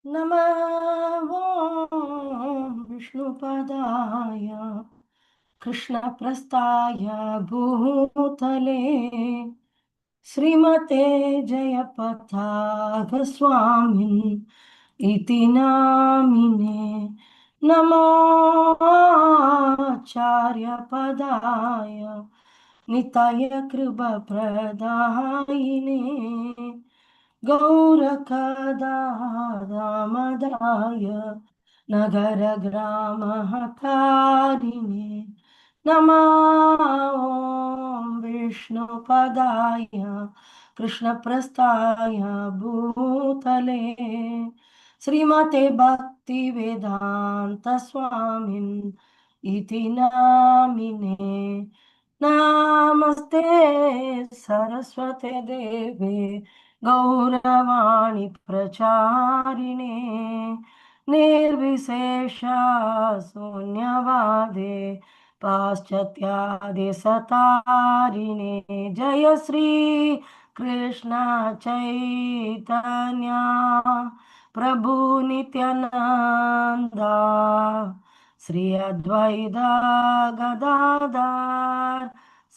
नमः विष्णुपदाय कृष्णप्रस्थाय भूतले श्रीमते जयपताक स्वामिन् इति नामिने नमोचार्यपदाय निताय कृपाप्रदायिने गौरकदामदाय नगरग्रामहकारिणे नमः ॐ विष्णुपदाय कृष्णप्रस्थाय भूतले श्रीमते भक्तिवेदान्त स्वामिन् इति नामिने नमस्ते सरस्वते देवे गौरवाणी प्रचारिणे निर्विशेष शून्यवादे पाश्चात्यादि सतारिणे जय श्री कृष्ण चैतन्य प्रभु नित्यानंदा श्री अद्वैता गदाधर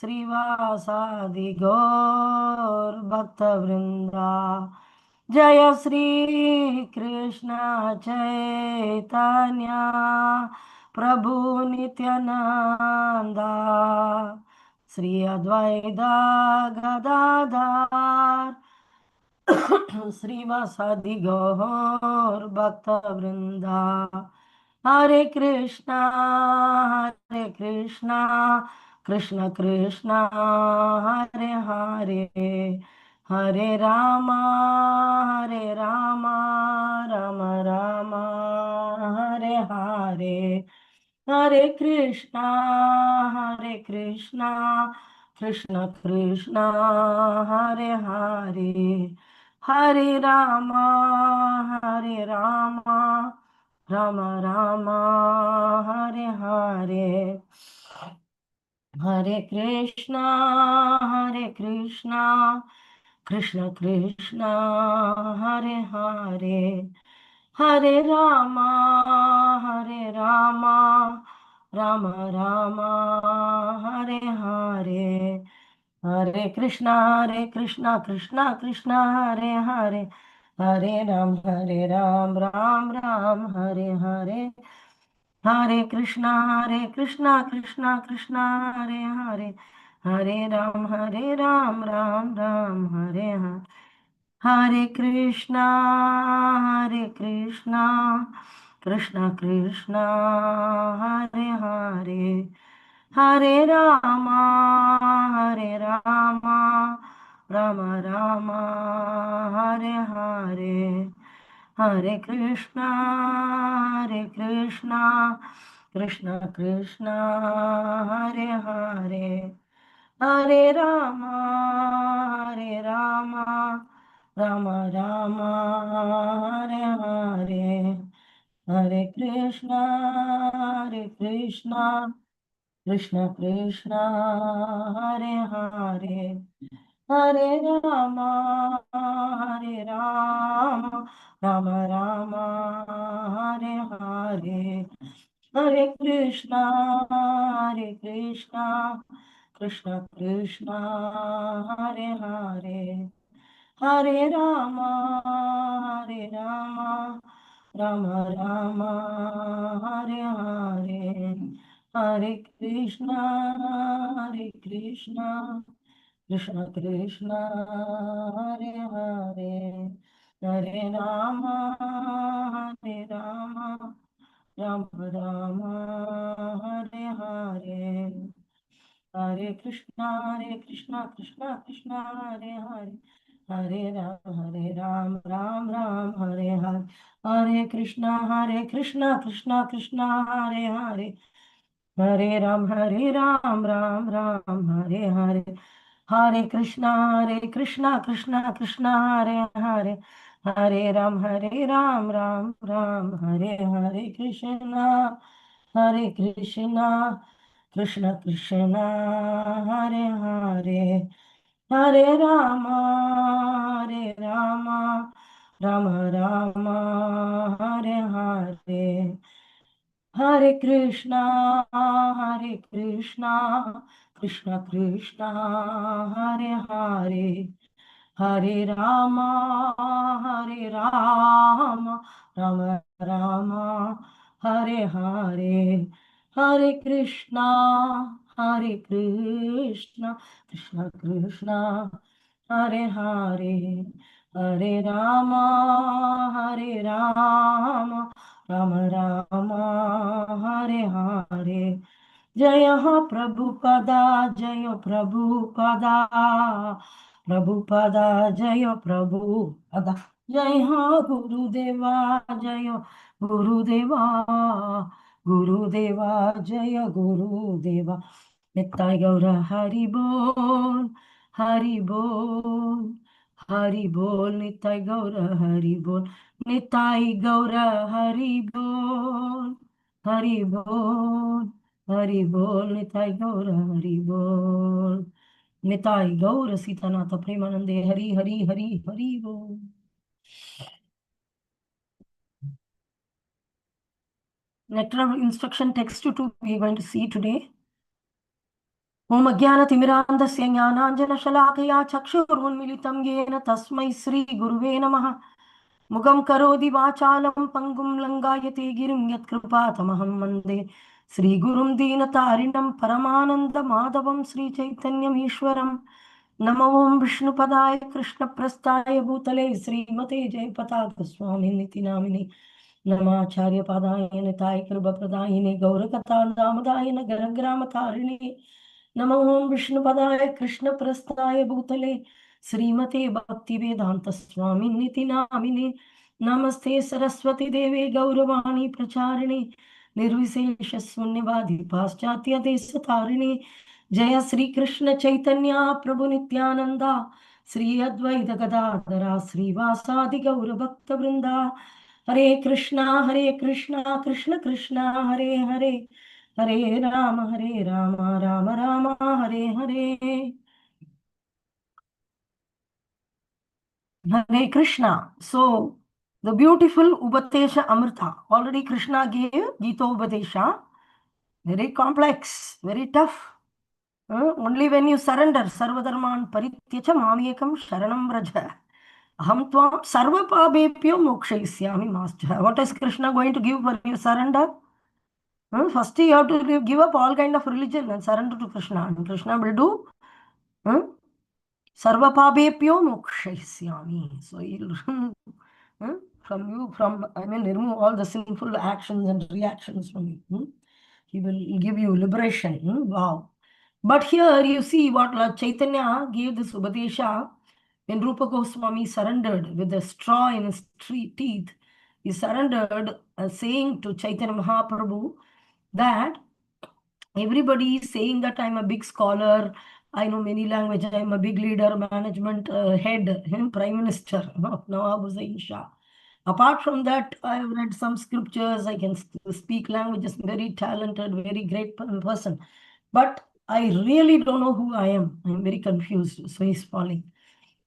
श्रीवासादि गौर भक्तवृंदा जय श्री कृष्ण चैतन्य प्रभु नित्यानंदा श्री अद्वैता गदाधर श्रीवासादि गौर भक्तवृंदा हरे कृष्णा कृष्ण कृष्ण हरे हरे हरे राम राम राम हरे हरे हरे कृष्णा कृष्ण कृष्ण हरे हरे हरे राम राम राम हरे हरे हरे कृष्णा कृष्ण कृष्ण हरे हरे हरे राम राम राम हरे हरे हरे कृष्णा कृष्णा कृष्णा हरे हरे हरे राम राम राम हरे हरे हरे कृष्णा कृष्णा कृष्णा हरे हरे हरे राम राम राम हरे हरे हरे कृष्णा कृष्ण कृष्ण हरे हरे हरे राम राम राम हरे हरे हरे कृष्णा कृष्ण कृष्ण हरे हरे हरे राम राम राम हरे हरे हरे कृष्णा कृष्ण कृष्ण हरे हरे हरे राम राम राम हरे हरे हरे कृष्णा कृष्ण कृष्ण हरे हरे हरे राम राम राम हरे हरे हरे कृष्णा कृष्ण कृष्ण हरे हरे हरे राम राम राम हरे हरे हरे कृष्णा कृष्णा कृष्णा हरे हरे हरे राम राम राम हरे हरे हरे कृष्णा कृष्णा कृष्णा हरे हरे हरे राम राम राम हरे हरे हरे कृष्णा कृष्णा कृष्णा हरे हरे हरे राम राम राम हरे Krishna Krishna Krishna Hare Hare Hare Ram Rama Rama, Hare Hare, Hare Krishna, Krishna Krishna, Hare Hare, Hare Rama, Hare Rama, Rama Rama, Hare Hare, Hare Krishna, Krishna Krishna, Hare Hare, Hare Rama, Hare Rama, Rama Rama, Hare Hare. जय हो प्रभुपदा, जय प्रभुपदा, प्रभुपदा जय प्रभुपदा, जय हो गुरुदेवा, जय गुरुदेवा, गुरुदेवा जय गुरुदेवा, नित्य गौर हरि बोल, हरि बोल, हरि बोल, नित्य गौर हरि बोल, नित्य गौर हरि बोल, हरि बोल, हरि बोल, निताई गौर हरि बोल, निताई गौर सीतानाथ प्रेमानंदे, हरि हरि हरि हरि बोल. Nectar instruction text to we are going to see today. ओम अज्ञानतिमिरान्धस्य ज्ञानाञ्जनशलाकया चक्षुरुन्मिलितं येन तस्मै श्रीगुरुवे नमः. मुगं करोति वाचालं पङ्गुं लङ्घयते गिरिं यत्कृपातमहं वन्दे श्रीगुरुं दीनतारिणं परमानन्दमाधवं श्रीचैतन्यमीश्वरं. नमो ओं विष्णुपदाय कृष्णप्रस्थाय भूतले श्रीमते जयपताकस्वामिनिति नामिने. नमाचार्यपादाय निताय कृपप्रदायिने गौरकथादामदाय नगरग्रामतारिणे. नमो ओं विष्णुपदाय कृष्णप्रस्थाय भूतले श्रीमते भक्तिवेदान्तस्वामिनिति नामिने. नमस्ते सरस्वती देवे गौरवाणी प्रचारिणे निर्विशेषशून्यवादी पाश्चात्य देशतारिणे. जय श्री कृष्ण चैतन्य प्रभु नित्यानंदा, श्री अद्वैत गदाधरा श्रीवासादि गौर भक्त वृंदा. हरे कृष्णा कृष्ण कृष्णा हरे हरे, हरे Ram Ram Ram Hare Hare. Hare Krishna. So, the beautiful Upatesha Amrita. Already Krishna gave Gita Upatesha. Very complex, very tough. Only when you surrender, Sarvadharman Parityacha Mamyekam Sharanam Vraja. Aham Tvam Sarva Pabepyo Mokshayishyami Master. What is Krishna going to give for your surrender? First, you have to give up all kind of religion and surrender to Krishna. And Krishna will do Sarvapabepyo Mokshayishyami. So he'll from you, remove all the sinful actions and reactions from you. He will give you liberation. Wow. But here you see what Lord Chaitanya gave this Upadesha when Rupa Goswami surrendered with a straw in his teeth. He surrendered, saying to Chaitanya Mahaprabhu that everybody is saying that I'm a big scholar, I know many languages, I'm a big leader, management head, prime minister, Nawab Hussain Shah. Apart from that, I've read some scriptures, I can speak languages, very talented, very great person. But I really don't know who I am. I'm very confused. So he's falling.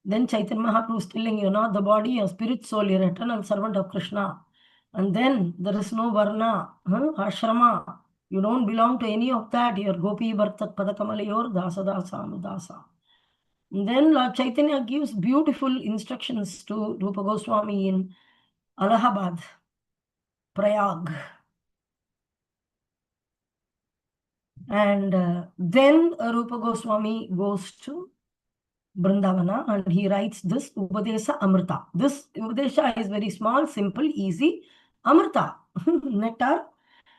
Then Chaitanya Mahaprabhu is telling you, not the body, your spirit, soul, you're eternal servant of Krishna. And then there is no varna, ashrama. You don't belong to any of that. You're Gopi Bhartat Padakamalayur Dasa Dasa Anudasa. And then Lord Chaitanya gives beautiful instructions to Rupa Goswami in Allahabad, Prayag. And then Rupa Goswami goes to Vrindavana and he writes this Upadesha Amrita. This Upadesha is very small, simple, easy. Amrita, nectar.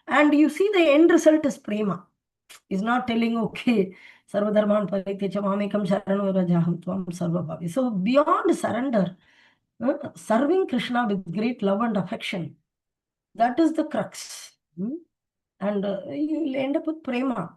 And you see the end result is prema. He's not telling, okay, Sarvadharman Parityacha Mamekam Sharano Rajaham Tvam Sarvabhavi. So beyond surrender, serving Krishna with great love and affection, that is the crux. And you will end up with prema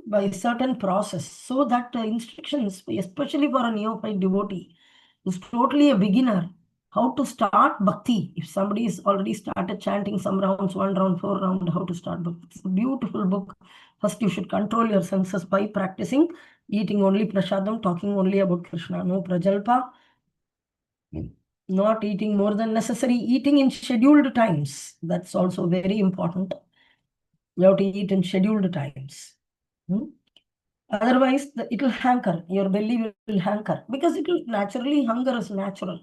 by a certain process. So that instructions, especially for a neophyte devotee who's totally a beginner, how to start bhakti. If somebody has already started chanting some rounds, 1 round, 4 round, how to start bhakti. It's a beautiful book. First, you should control your senses by practicing eating only prasadam, talking only about Krishna, no prajalpa, not eating more than necessary, eating in scheduled times. That's also very important. You have to eat in scheduled times. Hmm? Otherwise, it will hanker. Your belly will hanker because it will naturally, hunger is natural.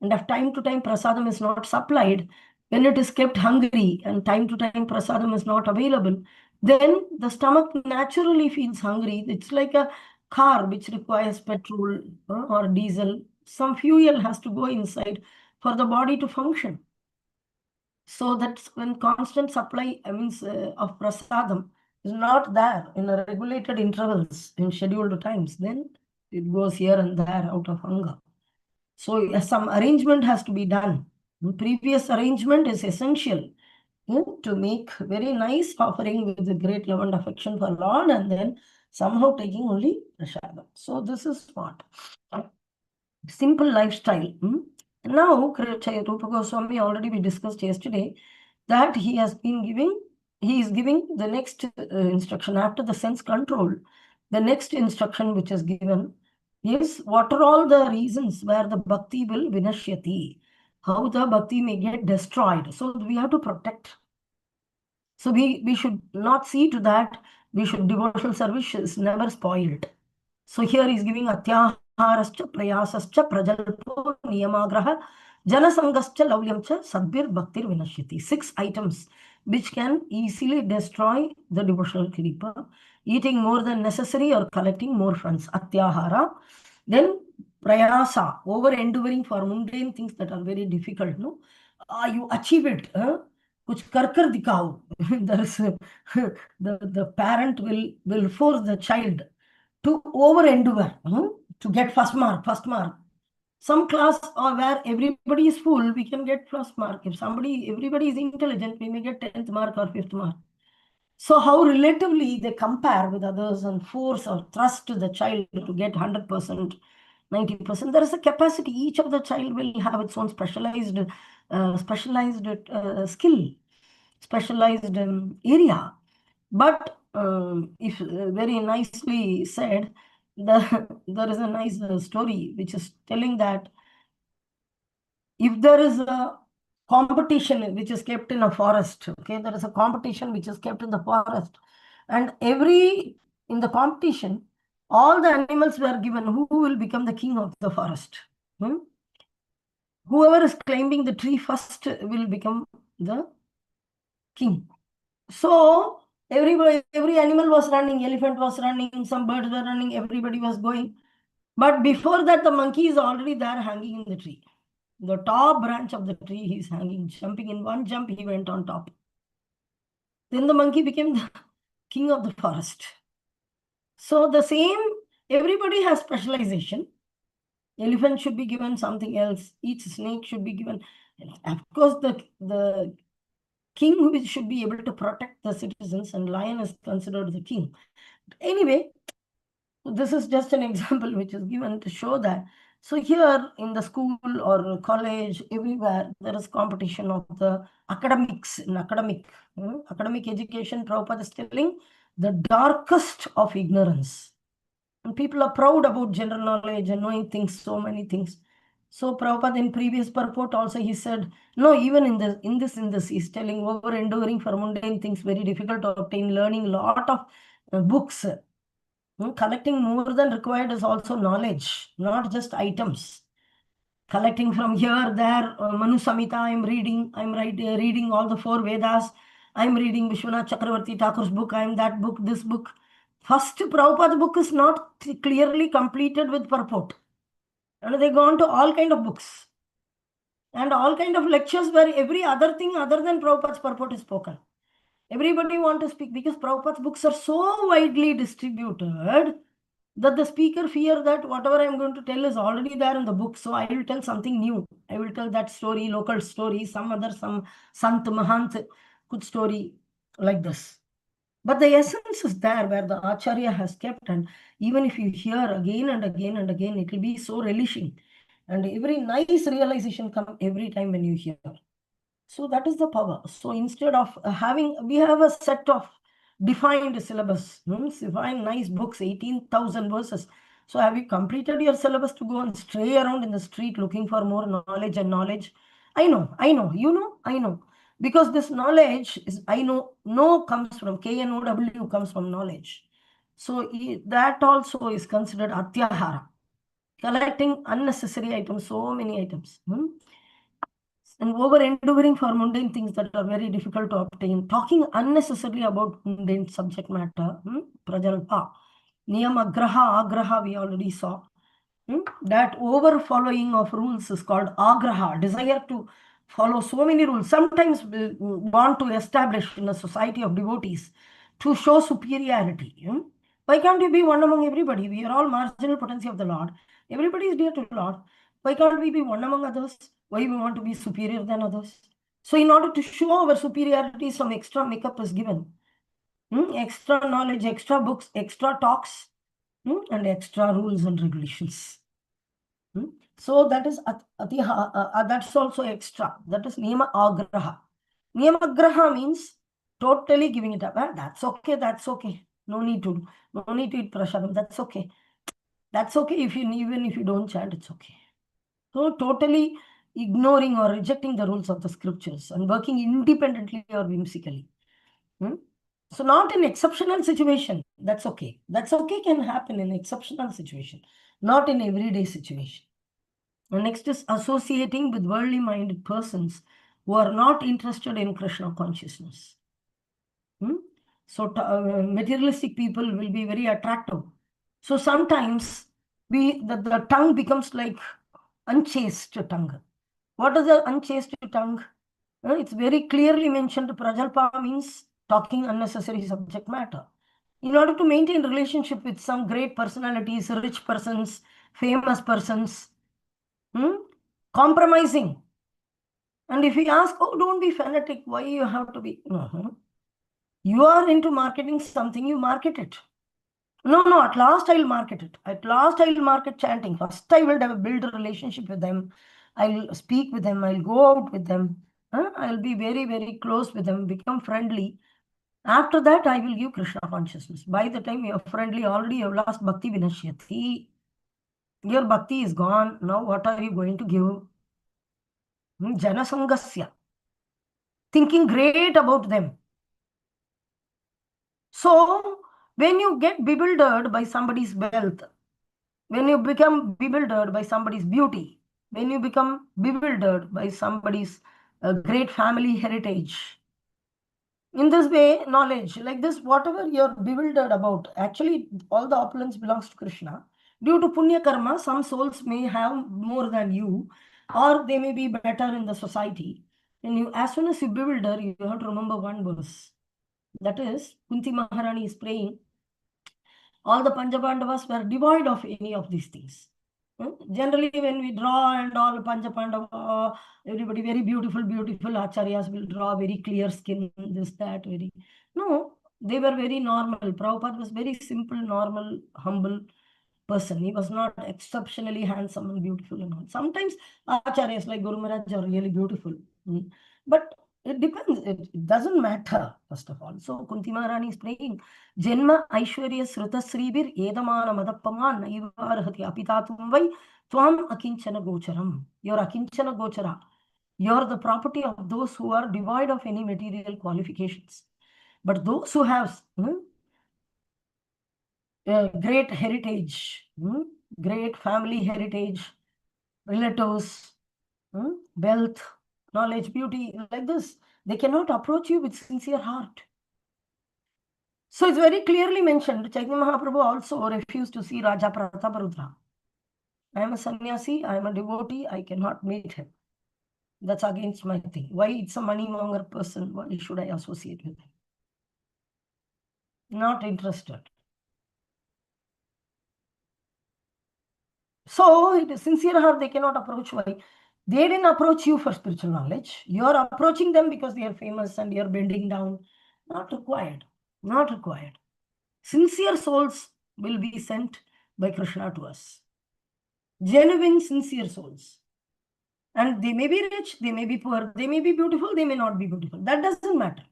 And if time to time prasadam is not supplied, when it is kept hungry and time to time prasadam is not available, then the stomach naturally feels hungry. It's like a car which requires petrol or diesel. Some fuel has to go inside for the body to function. So that's when constant supply, of prasadam is not there in a regulated intervals in scheduled times, then it goes here and there out of hunger. So some arrangement has to be done. Previous arrangement is essential to make very nice offering with a great love and affection for Lord, and then somehow taking only prasadam. So this is what simple lifestyle. Now, Rupa Goswami already we discussed yesterday that he is giving the next instruction after the sense control. The next instruction which is given is what are all the reasons where the bhakti will vinashyati, how the bhakti may get destroyed. So we have to protect. So we should not see to that. We should devotional service is never spoiled. So here he is giving atyaharascha prayasascha prajalpo niyamagraha janasangascha lavyamcha sadbir bhaktir vinashyati. 6 items which can easily destroy the devotional creeper. Eating more than necessary or collecting more funds. Atyahara. Then prayasa, over enduring for mundane things that are very difficult. No, you achieve it. कुछ कर दिखाओ. There is the parent will force the child to over endure to get first mark, first mark. Some class or where everybody is full, we can get first mark. If everybody is intelligent, we may get 10th mark or 5th mark. So how relatively they compare with others and force or thrust the child to get 100%, 90%. There is a capacity. Each of the child will have its own specialized skill, specialized area. But if very nicely said, there is a nice story which is telling that if there is a competition which is kept in a forest, okay, there is a competition which is kept in the forest, and in the competition, all the animals were given who will become the king of the forest. Whoever is climbing the tree first will become the king. So every animal was running, elephant was running, some birds were running, everybody was going. But before that, the monkey is already there hanging in the tree. The top branch of the tree, he's hanging, jumping in one jump, he went on top. Then the monkey became the king of the forest. So the same, everybody has specialization. Elephant should be given something else. Each snake should be given. Of course, the king should be able to protect the citizens, and lion is considered the king. Anyway, this is just an example which is given to show that. So here in the school or college, everywhere, there is competition of the academics. In academic education, Prabhupada is telling the darkest of ignorance. And people are proud about general knowledge and knowing things, so many things. So Prabhupada in previous purport also he said, no, even in this, he's telling over enduring for mundane things, very difficult to obtain, learning lot of books. Collecting more than required is also knowledge, not just items. Collecting from here, there, Manu Samhita, reading all the 4 Vedas. I'm reading Vishwanath Chakravarti Thakur's book, I'm that book, this book. First, Prabhupada's book is not clearly completed with purport. And they go on to all kind of books. And all kind of lectures where every other thing other than Prabhupada's purport is spoken. Everybody want to speak because Prabhupada's books are so widely distributed that the speaker fear that whatever I'm going to tell is already there in the book. So I will tell something new. I will tell that story, local story, some Sant Mahant, good story like this. But the essence is there where the Acharya has kept, and even if you hear again and again and again, it will be so relishing. And every nice realization comes every time when you hear. So that is the power. So instead of we have a set of defined syllabus, defined nice books, 18,000 verses. So have you completed your syllabus to go and stray around in the street looking for more knowledge and knowledge? I know, you know, I know. Because this knowledge is, I know comes from KNOW comes from knowledge. So that also is considered atyahara, collecting unnecessary items, so many items. And over enduring for mundane things that are very difficult to obtain, talking unnecessarily about mundane subject matter, prajalpa, niyamagraha, agraha, we already saw. That over following of rules is called agraha, desire to follow so many rules. Sometimes we want to establish in a society of devotees to show superiority. Why can't you be one among everybody? We are all marginal potency of the Lord. Everybody is dear to the Lord. Why can't we be one among others? Why we want to be superior than others? So in order to show our superiority, some extra makeup is given. Extra knowledge, extra books, extra talks, and extra rules and regulations. So that is that's also extra. That is niyama agraha. Niyamagraha means totally giving it up. That's okay, that's okay. No need to eat prasadam. That's okay. That's okay even if you don't chant, it's okay. So totally ignoring or rejecting the rules of the scriptures and working independently or whimsically. So not in exceptional situation. That's okay. That's okay can happen in exceptional situation, not in everyday situation. And next is associating with worldly minded persons who are not interested in Krishna consciousness. So materialistic people will be very attractive. So sometimes the tongue becomes like unchaste tongue. What is the unchaste tongue? It's very clearly mentioned. Prajalpa means talking unnecessary subject matter. In order to maintain relationship with some great personalities, rich persons, famous persons, compromising. And if we ask, oh, don't be fanatic, why you have to be? You are into marketing something, you market it. No, at last I'll market it. At last I'll market chanting. First I will build a relationship with them. I'll speak with them. I'll go out with them. I'll be very, very close with them, become friendly. After that, I will give Krishna consciousness. By the time you're friendly, already you've lost bhakti vinashyati. Your bhakti is gone. Now what are you going to give? Janasangasya. Thinking great about them. So, when you get bewildered by somebody's wealth, when you become bewildered by somebody's beauty, when you become bewildered by somebody's great family heritage, in this way, knowledge, like this, whatever you're bewildered about, actually, all the opulence belongs to Krishna. Due to Punya Karma, some souls may have more than you, or they may be better in the society. And you, as soon as you bewilder, you have to remember one verse. That is, Kunti Maharani is praying, all the Panjapandavas were devoid of any of these things. Generally, when we draw and all Panjapandava, everybody very beautiful, beautiful acharyas will draw very clear skin, this, that, very. No, they were very normal. Prabhupada was very simple, normal, humble person. He was not exceptionally handsome and beautiful and all. Sometimes acharyas like Guru Maharaj are really beautiful. But it depends. It doesn't matter, first of all. So Kunti Maharani is praying, Janma Aishwarya Sruta Sribir Edamana Madapaman Naivarhati Apitatum Vai Tvam Akinchana Gocharam. You're Akinchana Gochara. You're the property of those who are devoid of any material qualifications. But those who have great heritage, great family heritage, relatives, wealth, knowledge, beauty, like this, they cannot approach you with sincere heart. So it's very clearly mentioned. Chaitanya Mahaprabhu also refused to see Raja Prataparudra. I am a sannyasi, I am a devotee, I cannot meet him. That's against my thing. Why it's a money monger person? Why should I associate with him? Not interested. So it is sincere heart, they cannot approach. Why? They didn't approach you for spiritual knowledge. You're approaching them because they are famous and you're bending down. Not required. Not required. Sincere souls will be sent by Krishna to us. Genuine, sincere souls. And they may be rich, they may be poor, they may be beautiful, they may not be beautiful. That doesn't matter.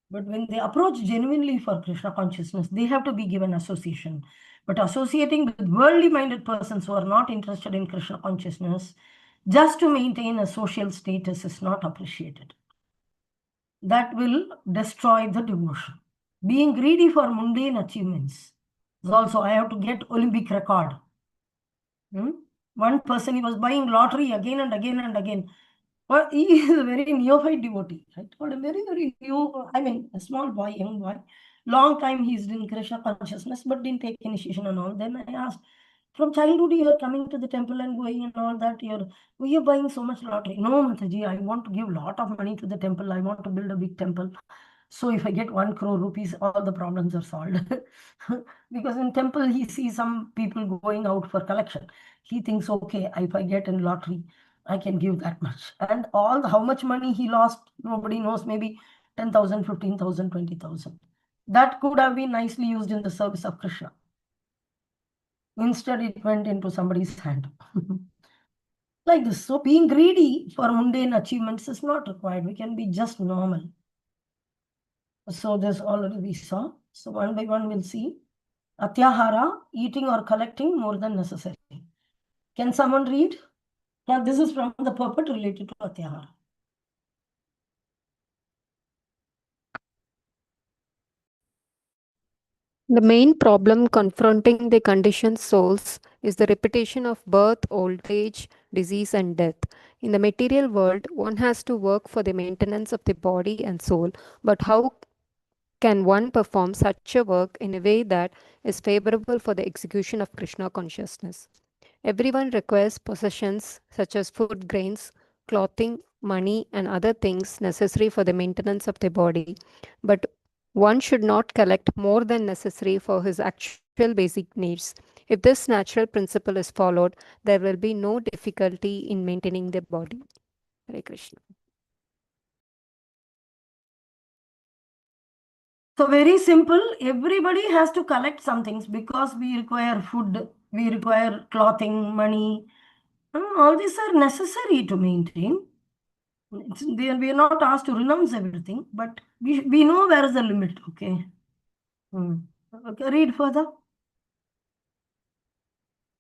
But when they approach genuinely for Krishna consciousness, they have to be given association. But associating with worldly minded persons who are not interested in Krishna consciousness just to maintain a social status is not appreciated. That will destroy the devotion. Being greedy for mundane achievements is also, I have to get Olympic record. One person, he was buying lottery again and again and again. Well, he is a very neophyte devotee, right? But a very, very new, I mean, a small boy, young boy. Long time he's in Krishna consciousness, but didn't take initiation and all. Then I asked, from childhood you are coming to the temple and going and all that, why you buying so much lottery? No, Mataji, I want to give lot of money to the temple. I want to build a big temple. So if I get 1 crore rupees, all the problems are solved. Because in temple, he sees some people going out for collection. He thinks, okay, if I get in lottery, I can give that much. And how much money he lost, nobody knows, maybe 10,000, 15,000, 20,000. That could have been nicely used in the service of Krishna. Instead, it went into somebody's hand. Like this. So being greedy for mundane achievements is not required. We can be just normal. So this already we saw. So one by one we'll see. Atyahara, eating or collecting more than necessary. Can someone read? Yeah, this is from the purport related to Atyahara. The main problem confronting the conditioned souls is the repetition of birth, old age, disease, and death. In the material world, one has to work for the maintenance of the body and soul, but how can one perform such a work in a way that is favorable for the execution of Krishna consciousness? Everyone requires possessions such as food grains, clothing, money, and other things necessary for the maintenance of the body, but one should not collect more than necessary for his actual basic needs. If this natural principle is followed, there will be no difficulty in maintaining the body. Hare Krishna. So very simple. Everybody has to collect some things because we require food, we require clothing, money. All these are necessary to maintain. We are not asked to renounce everything, but we know where is the limit. Okay. Okay, read further.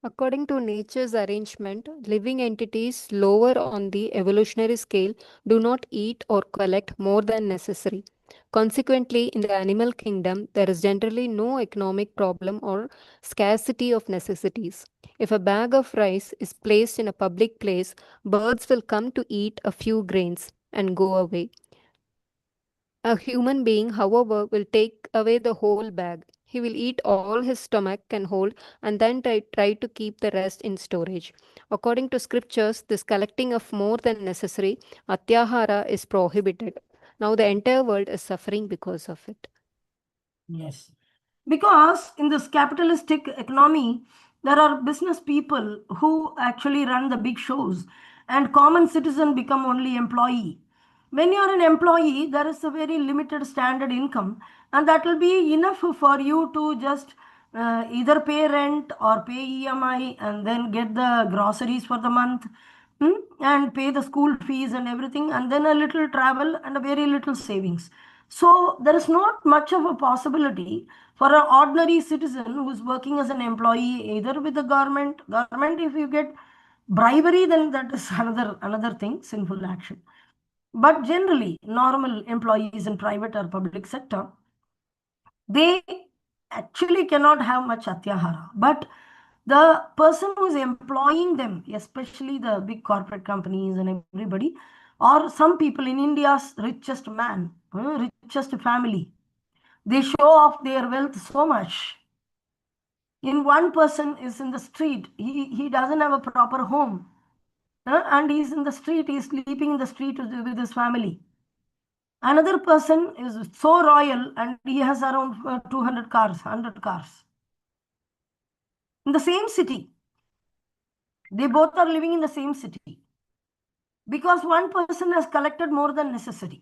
According to nature's arrangement, living entities lower on the evolutionary scale do not eat or collect more than necessary. Consequently, in the animal kingdom, there is generally no economic problem or scarcity of necessities. If a bag of rice is placed in a public place, birds will come to eat a few grains and go away. A human being, however, will take away the whole bag. He will eat all his stomach can hold and then try to keep the rest in storage. According to scriptures, this collecting of more than necessary, atyahara, is prohibited. Now the entire world is suffering because of it. Yes. Because in this capitalistic economy, there are business people who actually run the big shows, and common citizen become only employee. When you are an employee, there is a very limited standard income, and that will be enough for you to just either pay rent or pay EMI and then get the groceries for the month, and pay the school fees and everything, and then a little travel and a very little savings. So there is not much of a possibility for an ordinary citizen who is working as an employee, either with the government. Government, if you get bribery, then that is another thing, sinful action. But generally, normal employees in private or public sector, they actually cannot have much atyahara. But the person who is employing them, especially the big corporate companies and everybody, or some people in India's richest man, richest family, they show off their wealth so much. In one person is in the street, he doesn't have a proper home, and he's in the street, he's sleeping in the street with his family. Another person is so royal and he has around 200 cars, 100 cars. In the same city, they both are living in the same city because one person has collected more than necessary.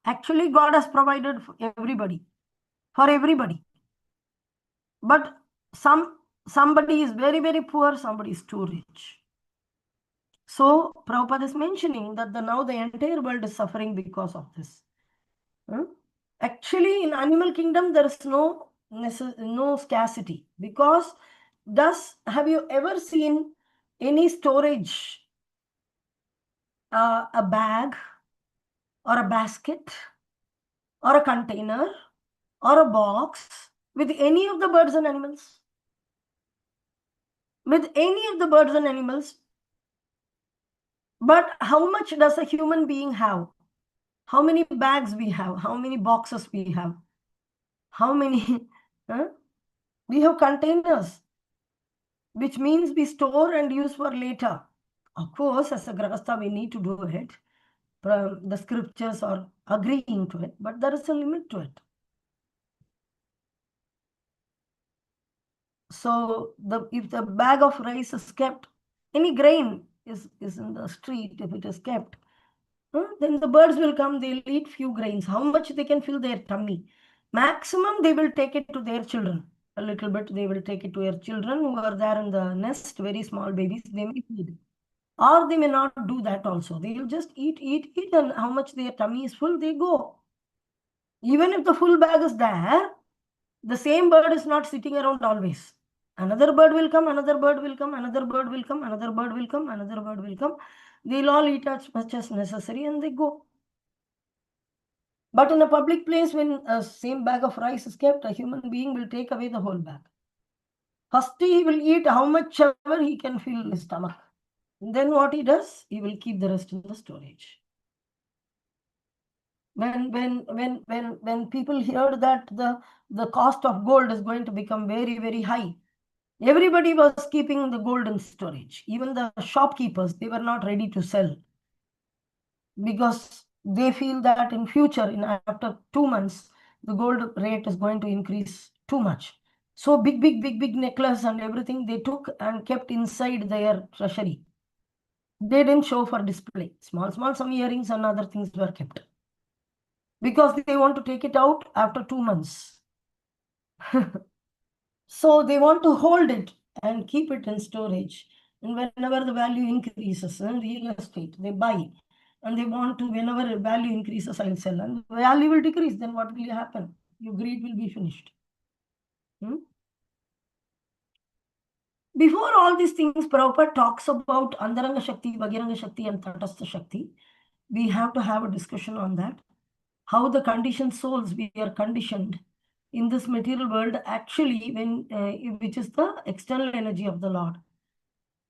Actually, God has provided for everybody, for everybody. But somebody is very, very poor, somebody is too rich. So Prabhupada is mentioning that now the entire world is suffering because of this. Actually, in animal kingdom, there is no scarcity, because have you ever seen any storage, a bag or a basket or a container or a box with any of the birds and animals? With any of the birds and animals. But how much does a human being have? How many bags we have? How many boxes we have? How many? Huh? We have containers, which means we store and use for later. Of course, as a grahastha, we need to do it. The scriptures are agreeing to it, but there is a limit to it. So if the bag of rice is kept, any grain is in the street, if it is kept, then the birds will come, they'll eat few grains. How much they can fill their tummy? Maximum, they will take it to their children. A little bit, they will take it to their children who are there in the nest, very small babies, they may feed. Or they may not do that also. They will just eat, and how much their tummy is full, they go. Even if the full bag is there, the same bird is not sitting around always. Another bird will come, another bird will come, another bird will come, another bird will come, another bird will come. They'll all eat as much as necessary and they go. But in a public place, when a same bag of rice is kept, a human being will take away the whole bag. First, he will eat how much ever he can fill his stomach. Then what he does, he will keep the rest in the storage. When people heard that the cost of gold is going to become very, very high, everybody was keeping the gold in storage. Even the shopkeepers, they were not ready to sell, because they feel that in future, after 2 months, the gold rate is going to increase too much. So big necklace and everything they took and kept inside their treasury. They didn't show for display. Small some earrings and other things were kept, because they want to take it out after 2 months. So they want to hold it and keep it in storage. And whenever the value increases in real estate, they buy. And they want to, whenever the value increases, I'll sell. And the value will decrease, then what will happen? Your greed will be finished. Before all these things, Prabhupada talks about Andaranga Shakti, Bhagiranga Shakti, and Tatastha Shakti. We have to have a discussion on that. How the conditioned souls, we are conditioned in this material world, actually, which is the external energy of the Lord.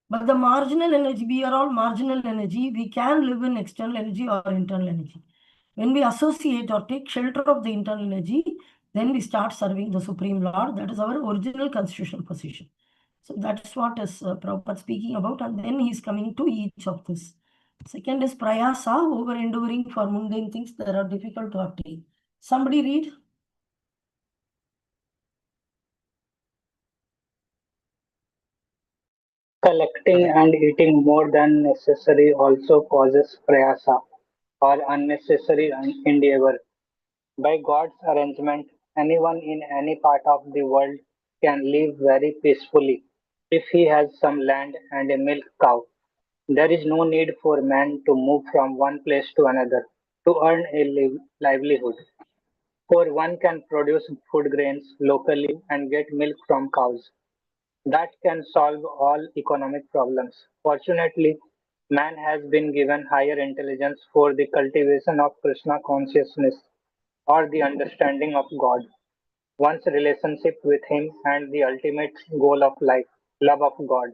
But the marginal energy, we are all marginal energy. We can live in external energy or internal energy. When we associate or take shelter of the internal energy, then we start serving the Supreme Lord. That is our original constitutional position. So that's what is Prabhupada speaking about. And then he's coming to each of this. Second is prayasa, over enduring for mundane things that are difficult to obtain. Somebody read? Collecting and eating more than necessary also causes prayasa or unnecessary endeavor. By God's arrangement, anyone in any part of the world can live very peacefully if he has some land and a milk cow. There is no need for man to move from one place to another to earn a livelihood, for one can produce food grains locally and get milk from cows. That can solve all economic problems. Fortunately, man has been given higher intelligence for the cultivation of Krishna consciousness or the understanding of God, one's relationship with Him, and the ultimate goal of life, love of God.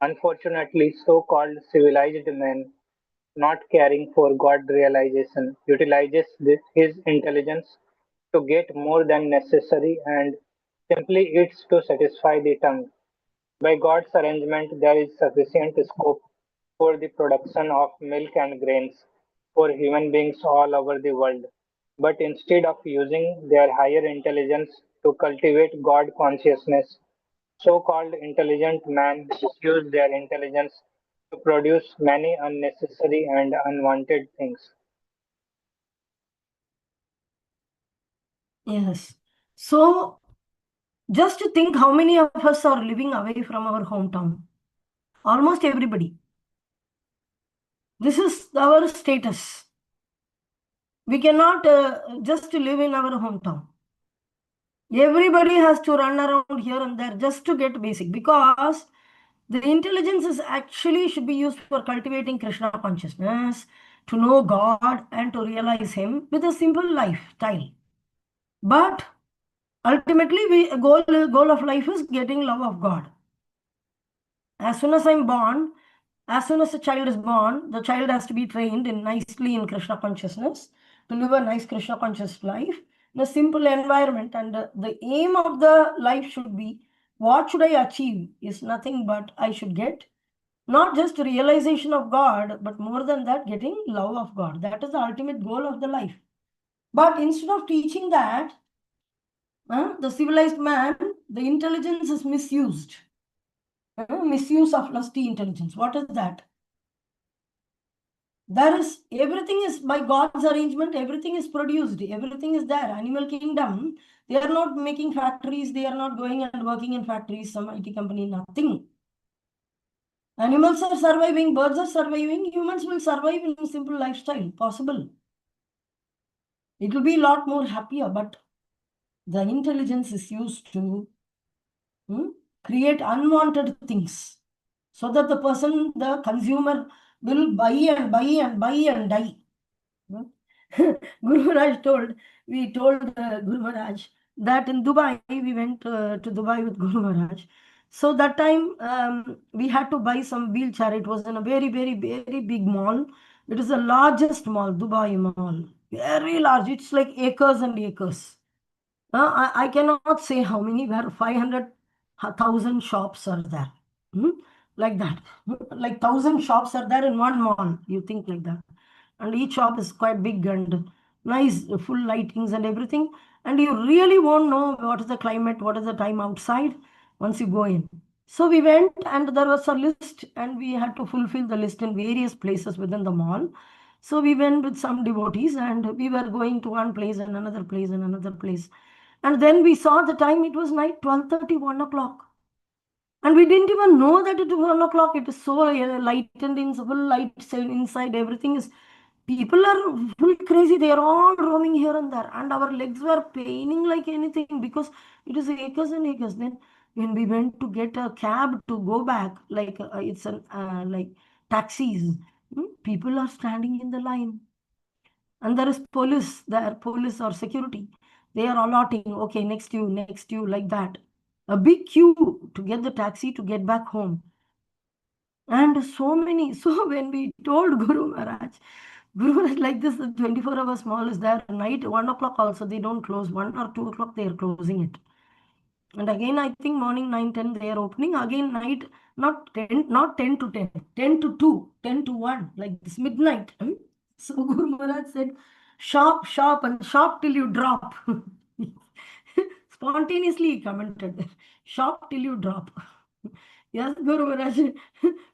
Unfortunately, so called civilized man, not caring for God realization, utilizes his intelligence to get more than necessary and simply eats to satisfy the tongue. By God's arrangement, there is sufficient scope for the production of milk and grains for human beings all over the world. But instead of using their higher intelligence to cultivate God consciousness, so called intelligent men misuse their intelligence to produce many unnecessary and unwanted things. Yes. So just to think how many of us are living away from our hometown. Almost everybody. This is our status. We cannot just live in our hometown. Everybody has to run around here and there just to get basic, because the intelligence is actually should be used for cultivating Krishna consciousness, to know God and to realize Him with a simple lifestyle. But ultimately, goal of life is getting love of God. As soon as I'm born, as soon as a child is born, the child has to be trained in nicely in Krishna consciousness to live a nice Krishna conscious life in a simple environment. And the aim of the life should be, what should I achieve? Is nothing but I should get not just realization of God, but more than that, getting love of God. That is the ultimate goal of the life. But instead of teaching that, the civilized man, the intelligence is misused. Misuse of lusty intelligence. What is that? There is, everything is by God's arrangement, everything is produced, everything is there. Animal kingdom, they are not making factories, they are not going and working in factories, some IT company, nothing. Animals are surviving, birds are surviving, humans will survive in a simple lifestyle, possible. It will be a lot more happier, but the intelligence is used to create unwanted things, so that the person, the consumer, will buy and buy and buy and die. Guru Maharaj we told Guru Maharaj that in Dubai, we went to Dubai with Guru Maharaj. So that time we had to buy some wheelchair. It was in a very, very, very big mall. It is the largest mall, Dubai Mall. Very large. It's like acres and acres. I cannot say how many, where 500,000 shops are there. Hmm? Like that. Like 1,000 shops are there in one mall. You think like that. And each shop is quite big and nice, full lightings and everything. And you really won't know what is the climate, what is the time outside once you go in. So we went and there was a list and we had to fulfill the list in various places within the mall. So we went with some devotees and we were going to one place and another place and another place. And then we saw the time, it was night, 12:30, 1 o'clock. And we didn't even know that it was 1 o'clock. It is so lightened in full light inside. Everything is, people are full crazy. They are all roaming here and there. And our legs were paining like anything because it is acres and acres. Then when we went to get a cab to go back, like it's an like taxis, people are standing in the line. And there is police there, police or security. They are allotting, okay, next you, like that. A big queue to get the taxi to get back home. And so many. So when we told Guru Maharaj, like this, the 24 hours mall is there. Night, 1 o'clock also, they don't close. 1 or 2 o'clock, they are closing it. And again, I think morning 9, 10, they are opening. Again, night, not 10 to 10, 10 to 2, 10 to 1, like this midnight. So Guru Maharaj said, shop, and shop till you drop. Spontaneously he commented, shop till you drop. Yes, Guru Maharaj,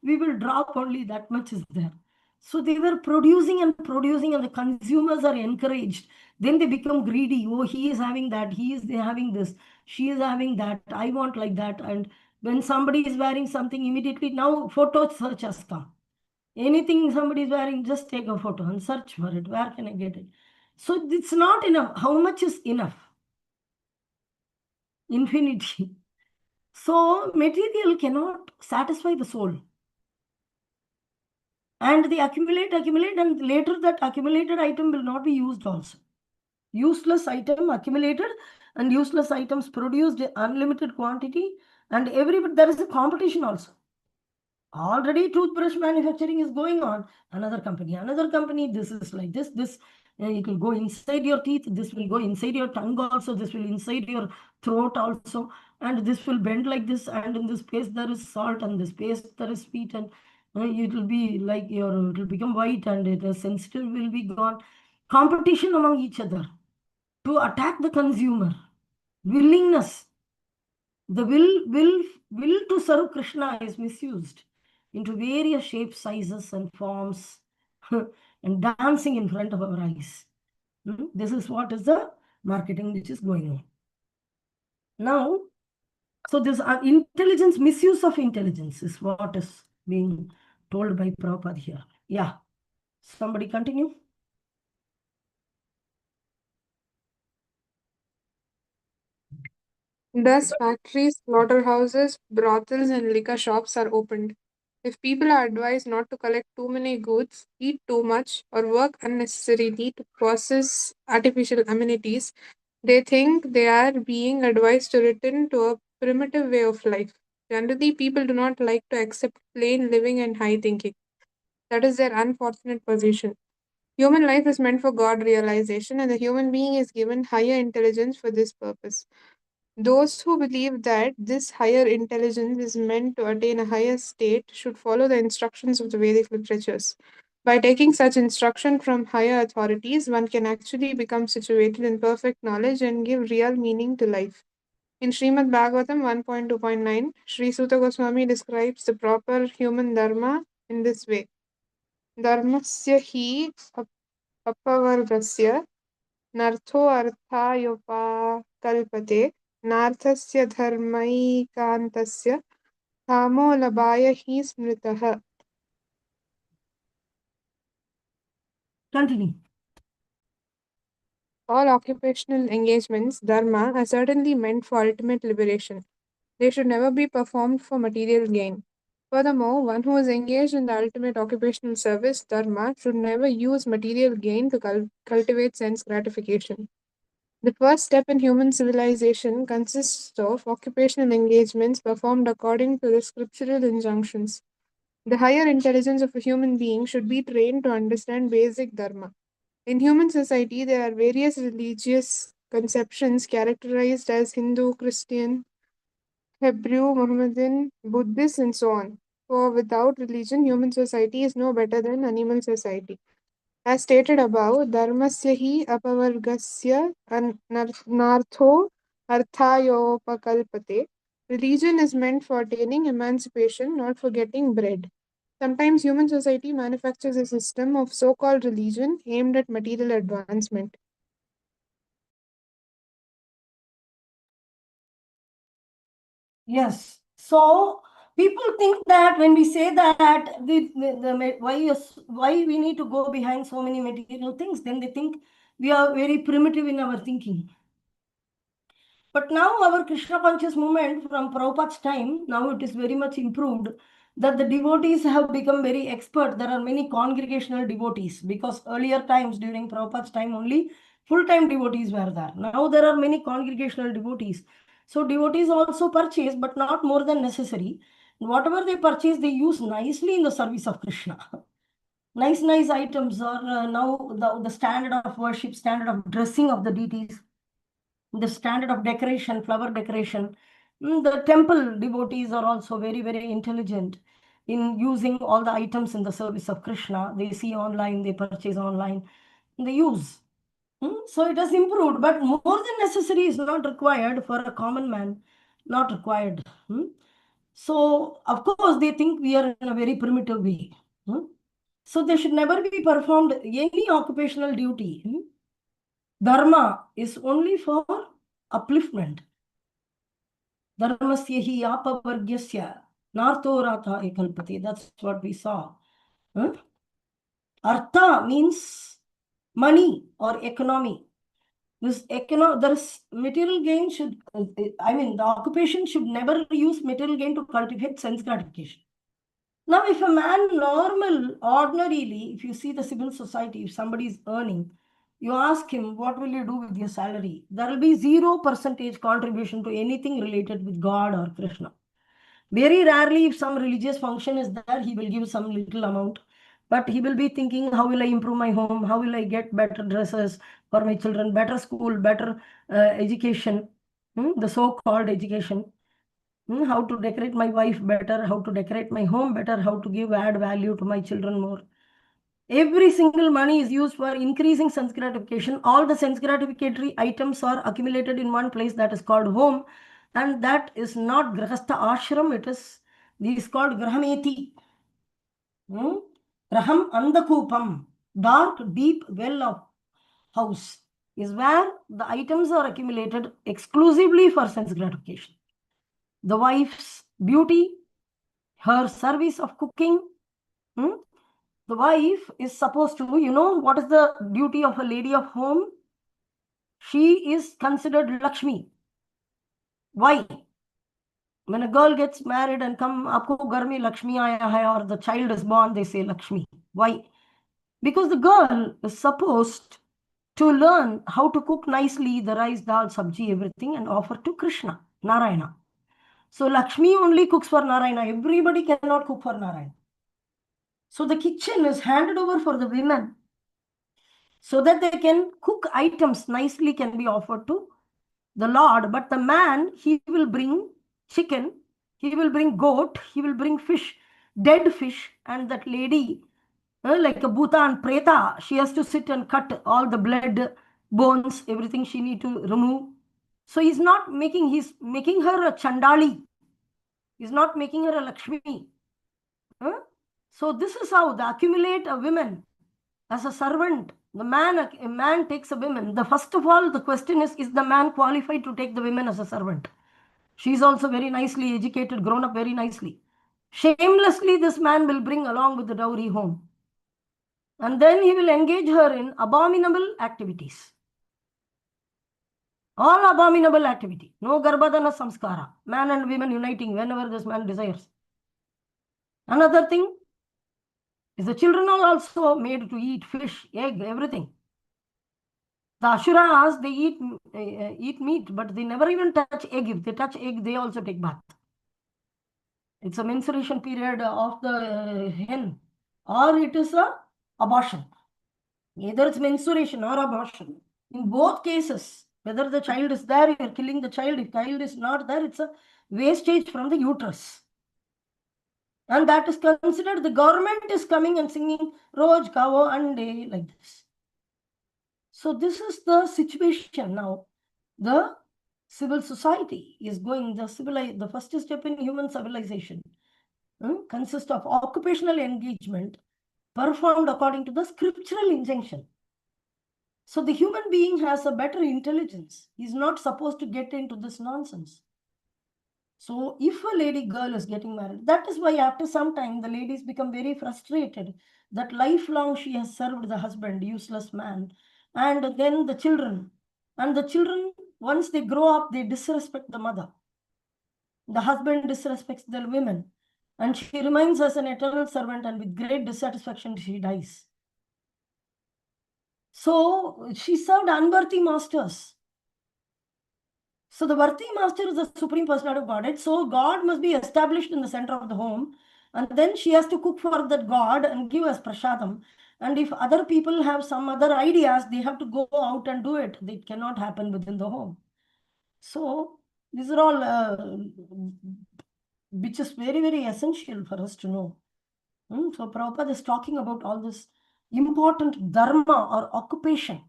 we will drop only, that much is there. So they were producing and producing, and the consumers are encouraged. Then they become greedy. Oh, he is having that, he is having this, she is having that, I want like that. And when somebody is wearing something, immediately now photo search has come. Anything somebody is wearing, just take a photo and search for it. Where can I get it? So it's not enough. How much is enough? Infinity. So material cannot satisfy the soul. And they accumulate, and later that accumulated item will not be used also. Useless item accumulated, and useless items produced unlimited quantity, and there is a competition also. Already toothbrush manufacturing is going on. Another company, this is like this, it will go inside your teeth, this will go inside your tongue also, this will inside your throat also, and this will bend like this, and in this space there is salt, and this space there is sweet, and it will be like it will become white, and the sensitive will be gone. Competition among each other to attack the consumer. Willingness, the will to serve Krishna is misused into various shapes, sizes, and forms, and dancing in front of our eyes. This is what is the marketing which is going on. Now, so this intelligence, misuse of intelligence is what is being told by Prabhupada here. Yeah. Somebody continue. Thus, factories, slaughterhouses, brothels, and liquor shops are opened. If people are advised not to collect too many goods, eat too much, or work unnecessarily to process artificial amenities, they think they are being advised to return to a primitive way of life. Generally, people do not like to accept plain living and high thinking. That is their unfortunate position. Human life is meant for God realization, and the human being is given higher intelligence for this purpose. Those who believe that this higher intelligence is meant to attain a higher state should follow the instructions of the Vedic literatures. By taking such instruction from higher authorities, one can actually become situated in perfect knowledge and give real meaning to life. In Srimad Bhagavatam 1.2.9, Sri Suta Goswami describes the proper human dharma in this way. Dharmasya hi apavargasya नर्थो अर्थायोपाकल्पते नार्थस्य धर्मैकान्तस्य कामो लभाय हि स्मृतः. Continue. All occupational engagements, dharma, are certainly meant for ultimate liberation. They should never be performed for material gain. Furthermore, one who is engaged in the ultimate occupational service, dharma, should never use material gain to cultivate sense gratification. The first step in human civilization consists of occupational engagements performed according to the scriptural injunctions. The higher intelligence of a human being should be trained to understand basic dharma. In human society, there are various religious conceptions characterized as Hindu, Christian, Hebrew, Mohammedan, Buddhist, and so on. For without religion, human society is no better than animal society. As stated above, dharmasya hi apavargasya nartho arthayopakalpate. Religion is meant for attaining emancipation, not for getting bread. Sometimes human society manufactures a system of so-called religion aimed at material advancement. Yes. So people think that when we say that why we need to go behind so many material things, then they think we are very primitive in our thinking. But now our Krishna conscious movement from Prabhupada's time, now it is very much improved, that the devotees have become very expert. There are many congregational devotees because earlier times during Prabhupada's time only full-time devotees were there. Now there are many congregational devotees. So devotees also purchase, but not more than necessary. Whatever they purchase, they use nicely in the service of Krishna. Nice items are now the standard of worship, standard of dressing of the deities, the standard of decoration, flower decoration. The temple devotees are also very intelligent in using all the items in the service of Krishna. They see online, they purchase online, they use. So it has improved, but more than necessary is not required for a common man, not required. So, of course, they think we are in a very primitive way. So, they should never be performed any occupational duty. Dharma is only for upliftment. Dharmasya hi apavargyasya nartho ratha ekalpati. That's what we saw. Artha means money or economy. There's material gain should, the occupation should never use material gain to cultivate sense gratification. Now, if a man ordinarily, if you see the civil society, if somebody is earning, you ask him, what will you do with your salary? There will be 0% contribution to anything related with God or Krishna. Very rarely, if some religious function is there, he will give some little amount. But he will be thinking, how will I improve my home? How will I get better dresses for my children, better school, better education, the so-called education. How to decorate my wife better, how to decorate my home better, how to add value to my children more. Every single money is used for increasing sense gratification. All the sense gratificatory items are accumulated in one place that is called home, and that is not grahastha ashram. This is called grahameti. Graham andakupam, dark deep well of house, is where the items are accumulated exclusively for sense gratification. The wife's beauty, her service of cooking. The wife is supposed to, what is the duty of a lady of home? She is considered Lakshmi. Why? When a girl gets married and come, aapko ghar mein Lakshmi aaya hai, or the child is born, they say Lakshmi. Why? Because the girl is supposed to learn how to cook nicely the rice, dal, sabji, everything, and offer to Krishna, Narayana. So Lakshmi only cooks for Narayana. Everybody cannot cook for Narayana. So the kitchen is handed over for the women so that they can cook items nicely, can be offered to the Lord. But the man, he will bring chicken, he will bring goat, he will bring fish, dead fish, and that lady, like a Bhuta and Preta, she has to sit and cut all the blood, bones, everything she need to remove. So he's making her a Chandali. He's not making her a Lakshmi. So this is how they accumulate a woman as a servant. A man takes a woman. The first of all, the question is the man qualified to take the women as a servant? She is also very nicely educated, grown up very nicely. Shamelessly, this man will bring along with the dowry home. And then he will engage her in abominable activities. All abominable activity. No garbhadana samskara. Man and women uniting whenever this man desires. Another thing is the children are also made to eat fish, egg, everything. The Asuras, they eat meat, but they never even touch egg. If they touch egg, they also take bath. It's a menstruation period of the hen, or it is a abortion. Either it's menstruation or abortion. In both cases, whether the child is there, you're killing the child. If child is not there, it's a wastage from the uterus. And that is considered, the government is coming and singing Roj Kao Ande like this. So this is the situation now. The civil society is going, the first step in human civilization consists of occupational engagement performed according to the scriptural injunction. So the human being has a better intelligence. He's not supposed to get into this nonsense. So if a lady girl is getting married, that is why after some time the ladies become very frustrated that lifelong she has served the husband, useless man, and then the children. And the children, once they grow up, they disrespect the mother. The husband disrespects the women. And she remains as an eternal servant, and with great dissatisfaction she dies. So she served unworthy masters. So the worthy master is the supreme personality of Godhead. So God must be established in the center of the home. And then she has to cook for that God and give as prasadam. And if other people have some other ideas, they have to go out and do it. It cannot happen within the home. So these are all which is very, very essential for us to know. So Prabhupada is talking about all this important dharma or occupation.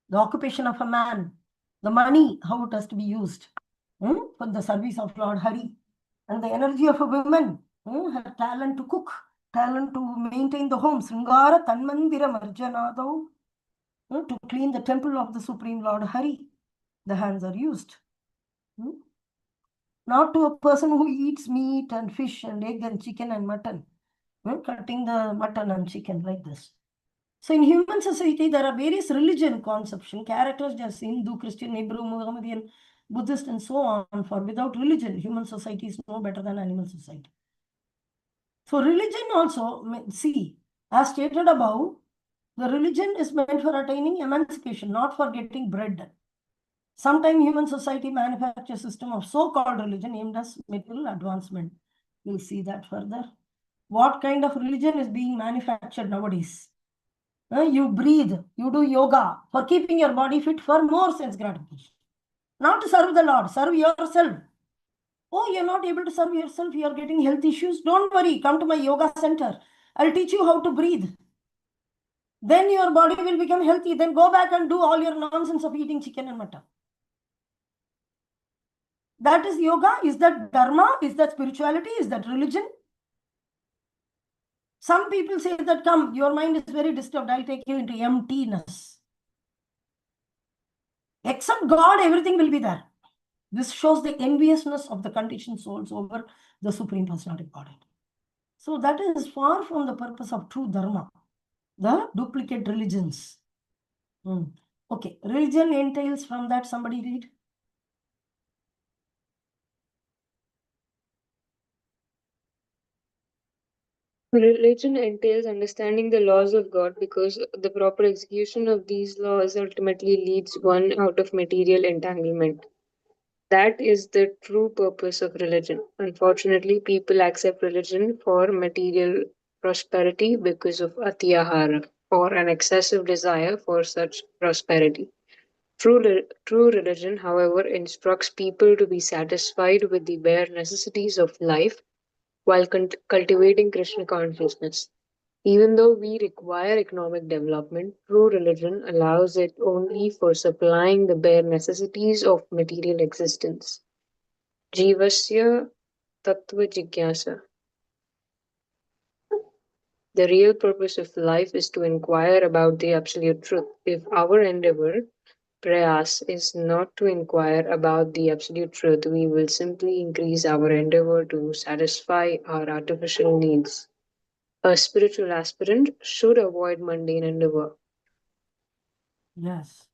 The occupation of a man, the money, how it has to be used for the service of Lord Hari, and the energy of a woman, her talent to cook, talent to maintain the home, Sringara Tanmandira Marjanado, to clean the temple of the Supreme Lord Hari. The hands are used. Not to a person who eats meat and fish and egg and chicken and mutton, cutting the mutton and chicken like this. So in human society, there are various religion conception, characters just Hindu, Christian, Hebrew, Muhammadan, Buddhist, and so on. For without religion, human society is no better than animal society. So religion also, see, as stated above, the religion is meant for attaining emancipation, not for getting bread. Sometimes human society manufactures a system of so-called religion aimed at material advancement. We'll see that further. What kind of religion is being manufactured nowadays? You breathe, you do yoga for keeping your body fit for more sense gratification. Not to serve the Lord, serve yourself. Oh, you're not able to serve yourself, you're getting health issues. Don't worry, come to my yoga center. I'll teach you how to breathe. Then your body will become healthy. Then go back and do all your nonsense of eating chicken and mutton. That is yoga. Is that dharma? Is that spirituality? Is that religion? Some people say that, come, your mind is very disturbed. I'll take you into emptiness. Except God, everything will be there. This shows the enviousness of the conditioned souls over the Supreme Personality of Godhead. So that is far from the purpose of true dharma. The duplicate religions. Okay, religion entails from that, somebody read. Religion entails understanding the laws of God because the proper execution of these laws ultimately leads one out of material entanglement. That is the true purpose of religion. Unfortunately, people accept religion for material prosperity because of atyahara, or an excessive desire for such prosperity. True religion, however, instructs people to be satisfied with the bare necessities of life while cultivating Krishna consciousness. Even though we require economic development, true religion allows it only for supplying the bare necessities of material existence. Jivasya Tattva Jigyasa. The real purpose of life is to inquire about the absolute truth. If our endeavor, prayas, is not to inquire about the absolute truth, we will simply increase our endeavor to satisfy our artificial needs. A spiritual aspirant should avoid mundane endeavor. Yes.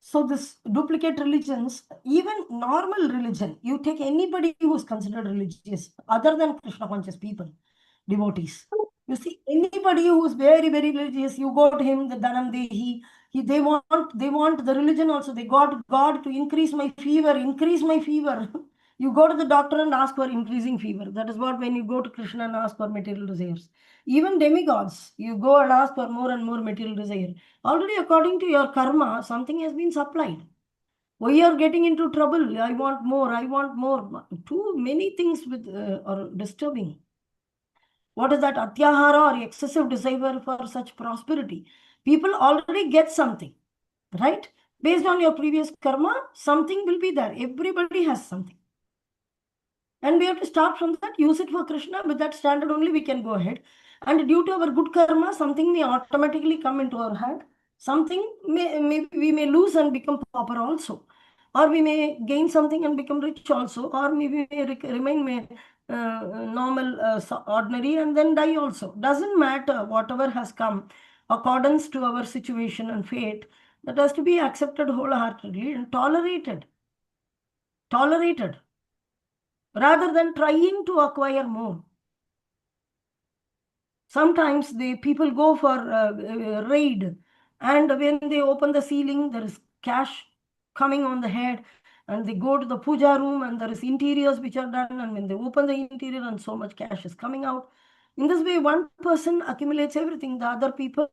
So this duplicate religions, even normal religion, you take anybody who is considered religious, other than Krishna conscious people, devotees. You see, anybody who is very, very religious, you go to him, the Dhanam Dehi, they want the religion also. They got God to increase my fever, increase my fever. You go to the doctor and ask for increasing fever. That is what when you go to Krishna and ask for material desires. Even demigods, you go and ask for more and more material desire. Already according to your karma, something has been supplied. Why you are getting into trouble? I want more, I want more. Too many things with are disturbing. What is that atyahara or excessive desire for such prosperity? People already get something, right? Based on your previous karma, something will be there. Everybody has something. And we have to start from that, use it for Krishna. With that standard only we can go ahead. And due to our good karma, something may automatically come into our hand. Something we may lose and become pauper also. Or we may gain something and become rich also. Or maybe we may remain normal, ordinary and then die also. Doesn't matter, whatever has come, accordance to our situation and fate, that has to be accepted wholeheartedly and tolerated. Tolerated rather than trying to acquire more. Sometimes the people go for raid, and when they open the ceiling, there is cash coming on the head, and they go to the puja room, and there is interiors which are done, and when they open the interior, and so much cash is coming out. In this way, one person accumulates everything, the other people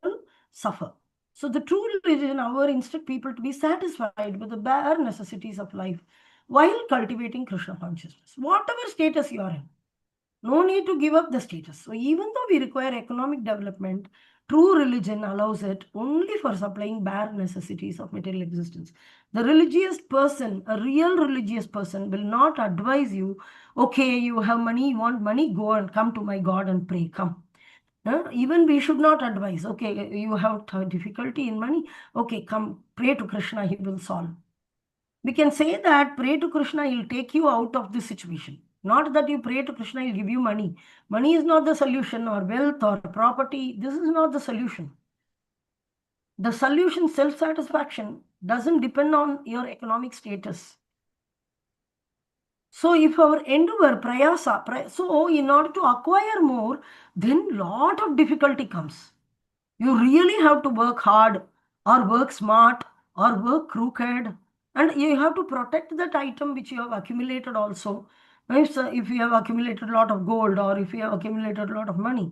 suffer. So the true religion, our instruct people to be satisfied with the bare necessities of life while cultivating Krishna consciousness, whatever status you are in. No need to give up the status. So even though we require economic development, true religion allows it only for supplying bare necessities of material existence. The religious person, a real religious person, will not advise you, okay, you have money, you want money, go and come to my God and pray, come. Even we should not advise, okay, you have difficulty in money, okay, come, pray to Krishna, he will solve. We can say that pray to Krishna, he'll take you out of this situation. Not that you pray to Krishna, he'll give you money. Money is not the solution, or wealth or property. This is not the solution. The solution, self-satisfaction, doesn't depend on your economic status. So if our endeavor, prayasa, so in order to acquire more, then lot of difficulty comes. You really have to work hard or work smart or work crooked, and you have to protect that item which you have accumulated also. If you have accumulated a lot of gold or if you have accumulated a lot of money,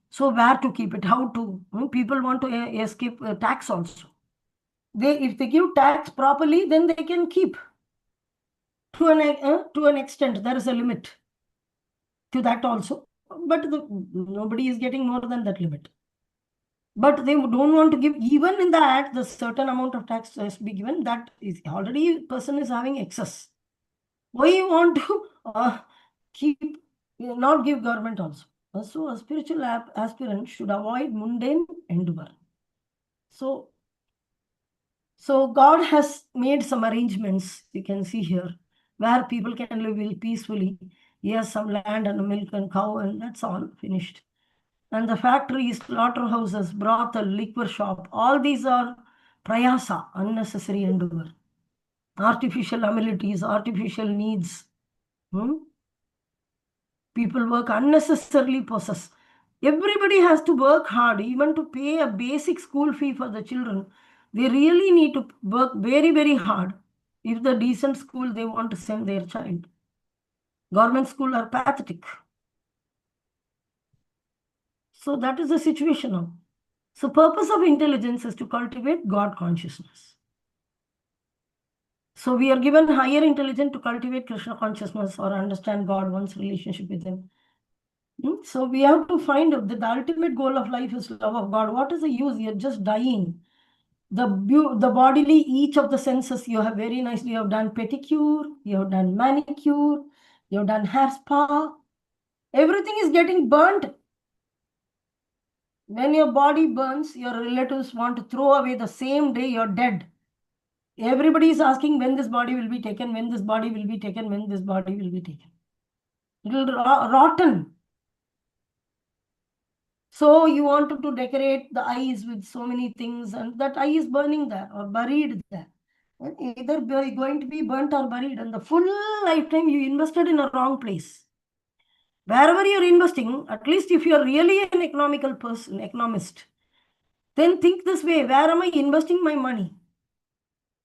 so where to keep it, how to, people want to escape tax also. If they give tax properly, then they can keep to an extent. There is a limit to that also, but nobody is getting more than that limit. But they don't want to give, even in that, the certain amount of tax has to be given. That is already person is having excess. Why you want to keep, not give government also? So a spiritual aspirant should avoid mundane endeavor. So God has made some arrangements, you can see here, where people can live peacefully. He has some land and milk and cow, and that's all finished. And the factories, slaughterhouses, brothel, liquor shop, all these are prayasa, unnecessary endeavor, artificial amenities, artificial needs. People work unnecessarily possess. Everybody has to work hard, even to pay a basic school fee for the children. They really need to work very, very hard if the decent school they want to send their child. Government school are pathetic. So that is the situation now. So purpose of intelligence is to cultivate God consciousness. So we are given higher intelligence to cultivate Krishna consciousness or understand God, one's relationship with Him. So we have to find out that the ultimate goal of life is love of God. What is the use? You're just dying. The bodily, each of the senses, you have very nicely, you have done pedicure, you have done manicure, you have done hair spa. Everything is getting burnt. When your body burns, your relatives want to throw away the same day you're dead. Everybody is asking when this body will be taken, when this body will be taken, when this body will be taken. It will rotten. So you wanted to decorate the eyes with so many things, and that eye is burning there or buried there. Either going to be burnt or buried, and the full lifetime you invested in a wrong place. Wherever you're investing, at least if you're really an economical person, economist, then think this way: where am I investing my money?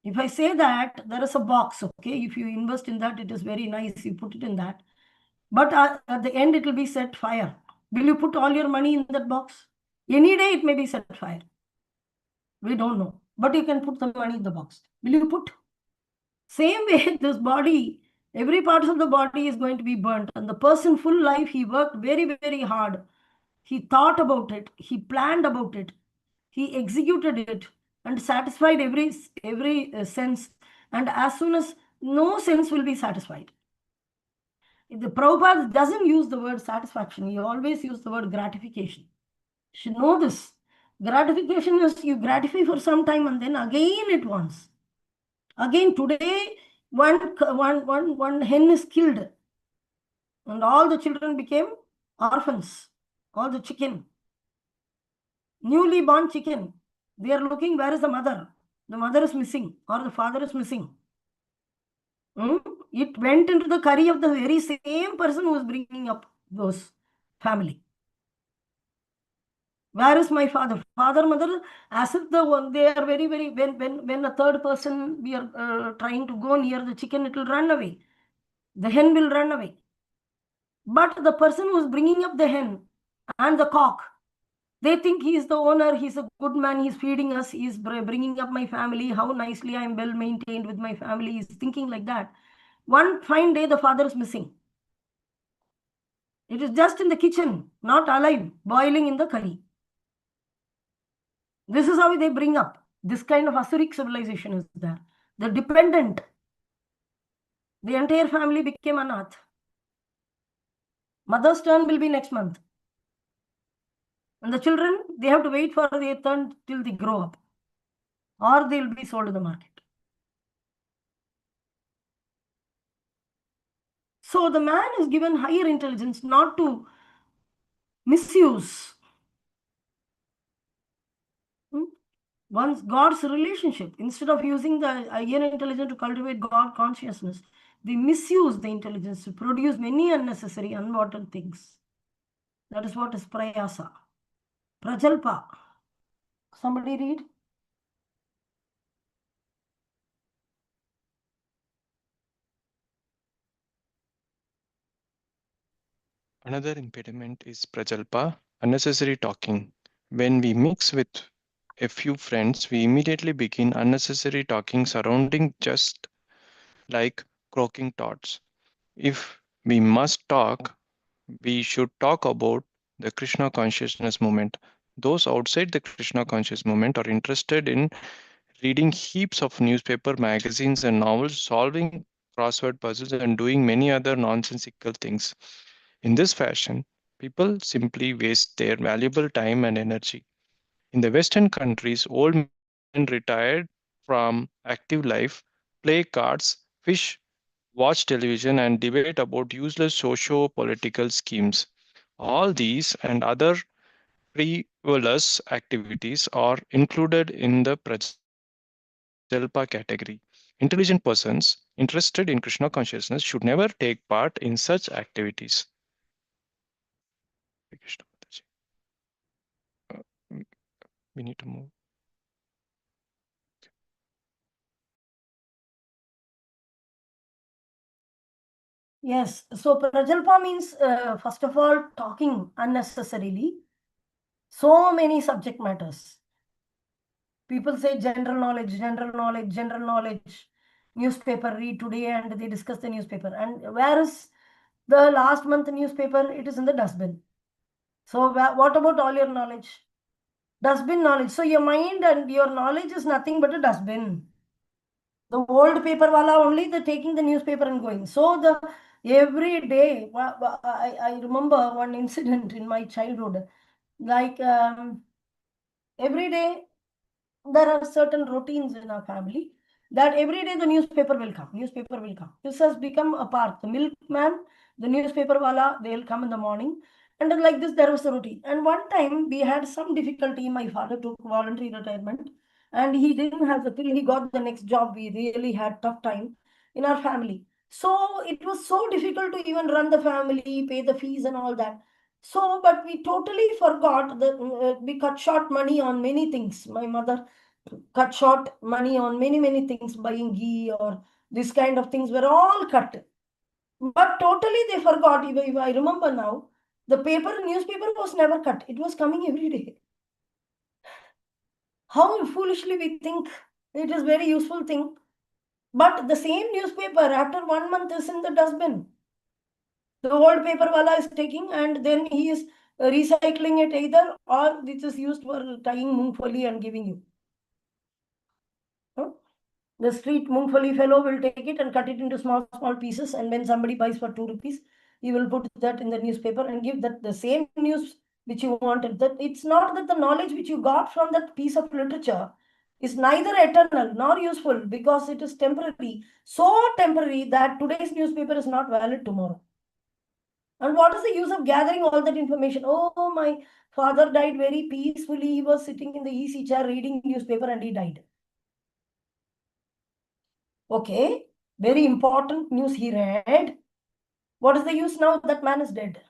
If I say that there is a box, okay, if you invest in that, it is very nice, you put it in that. But at the end, it will be set fire. Will you put all your money in that box? Any day it may be set fire. We don't know. But you can put the money in the box. Will you put? Same way, this body, every part of the body is going to be burnt. And the person, full life, he worked very, very hard. He thought about it. He planned about it. He executed it and satisfied every sense. And as soon as no sense will be satisfied. The Prabhupada doesn't use the word satisfaction. He always uses the word gratification. You should know this. Gratification is you gratify for some time and then again it wants. Again today, one hen is killed and all the children became orphans. All the chicken. Newly born chicken. They are looking, where is the mother? The mother is missing or the father is missing. It went into the curry of the very same person who was bringing up those family. Where is my father? Father, mother, as if the one they are very, very when a third person we are trying to go near the chicken, it will run away. The hen will run away. But the person who is bringing up the hen and the cock, they think he is the owner, he's a good man, he's feeding us, he's bringing up my family, how nicely I am well maintained with my family. He's thinking like that. One fine day, the father is missing. It is just in the kitchen, not alive, boiling in the curry. This is how they bring up. This kind of Asuric civilization is there. The dependent, the entire family became anath. Mother's turn will be next month. And the children, they have to wait for their turn till they grow up. Or they will be sold to the market. So the man is given higher intelligence not to misuse one's God's relationship. Instead of using the higher intelligence to cultivate God consciousness, they misuse the intelligence to produce many unnecessary, unwanted things. That is what is prayasa. Prajalpa. Somebody read? Another impediment is prajalpa, unnecessary talking. When we mix with a few friends, we immediately begin unnecessary talking surrounding just like croaking thoughts. If we must talk, we should talk about the Krishna consciousness movement. Those outside the Krishna conscious movement are interested in reading heaps of newspaper, magazines, and novels, solving crossword puzzles, and doing many other nonsensical things. In this fashion, people simply waste their valuable time and energy. In the Western countries, old men retired from active life play cards, fish, watch television, and debate about useless socio political schemes. All these and other frivolous activities are included in the Prajalpa category. Intelligent persons interested in Krishna consciousness should never take part in such activities. Hare Krishna Mataji. We need to move. Yes, so Prajalpa means, first of all, talking unnecessarily. So many subject matters. People say general knowledge, general knowledge, general knowledge. Newspaper, read today and they discuss the newspaper. And where is the last month newspaper? It is in the dustbin. So what about all your knowledge? Dustbin knowledge. So your mind and your knowledge is nothing but a dustbin. The old paper wala only, the taking the newspaper and going. So the every day, I remember one incident in my childhood. Like every day there are certain routines in our family that every day the newspaper will come. Newspaper will come. This has become a part. The milkman, the newspaper wala, they'll come in the morning. And then like this, there was a routine. And one time we had some difficulty. My father took voluntary retirement and he didn't have the till he got the next job. We really had tough time in our family. So it was so difficult to even run the family, pay the fees and all that. So, but we totally forgot that we cut short money on many things. My mother cut short money on many things, buying ghee or this kind of things were all cut. But totally they forgot. If I remember now, the newspaper was never cut. It was coming every day. How foolishly we think it is very useful thing. But the same newspaper after 1 month is in the dustbin. The old paper wala is taking and then he is recycling it either or this is used for tying mungfali and giving you. Huh? The street mungfali fellow will take it and cut it into small pieces, and when somebody buys for 2 rupees, he will put that in the newspaper and give that the same news which you wanted. That it's not that the knowledge which you got from that piece of literature is neither eternal nor useful because it is temporary. So temporary that today's newspaper is not valid tomorrow. And what is the use of gathering all that information? Oh, my father died very peacefully. He was sitting in the easy chair reading newspaper and he died. Okay, very important news he read. What is the use now that man is dead?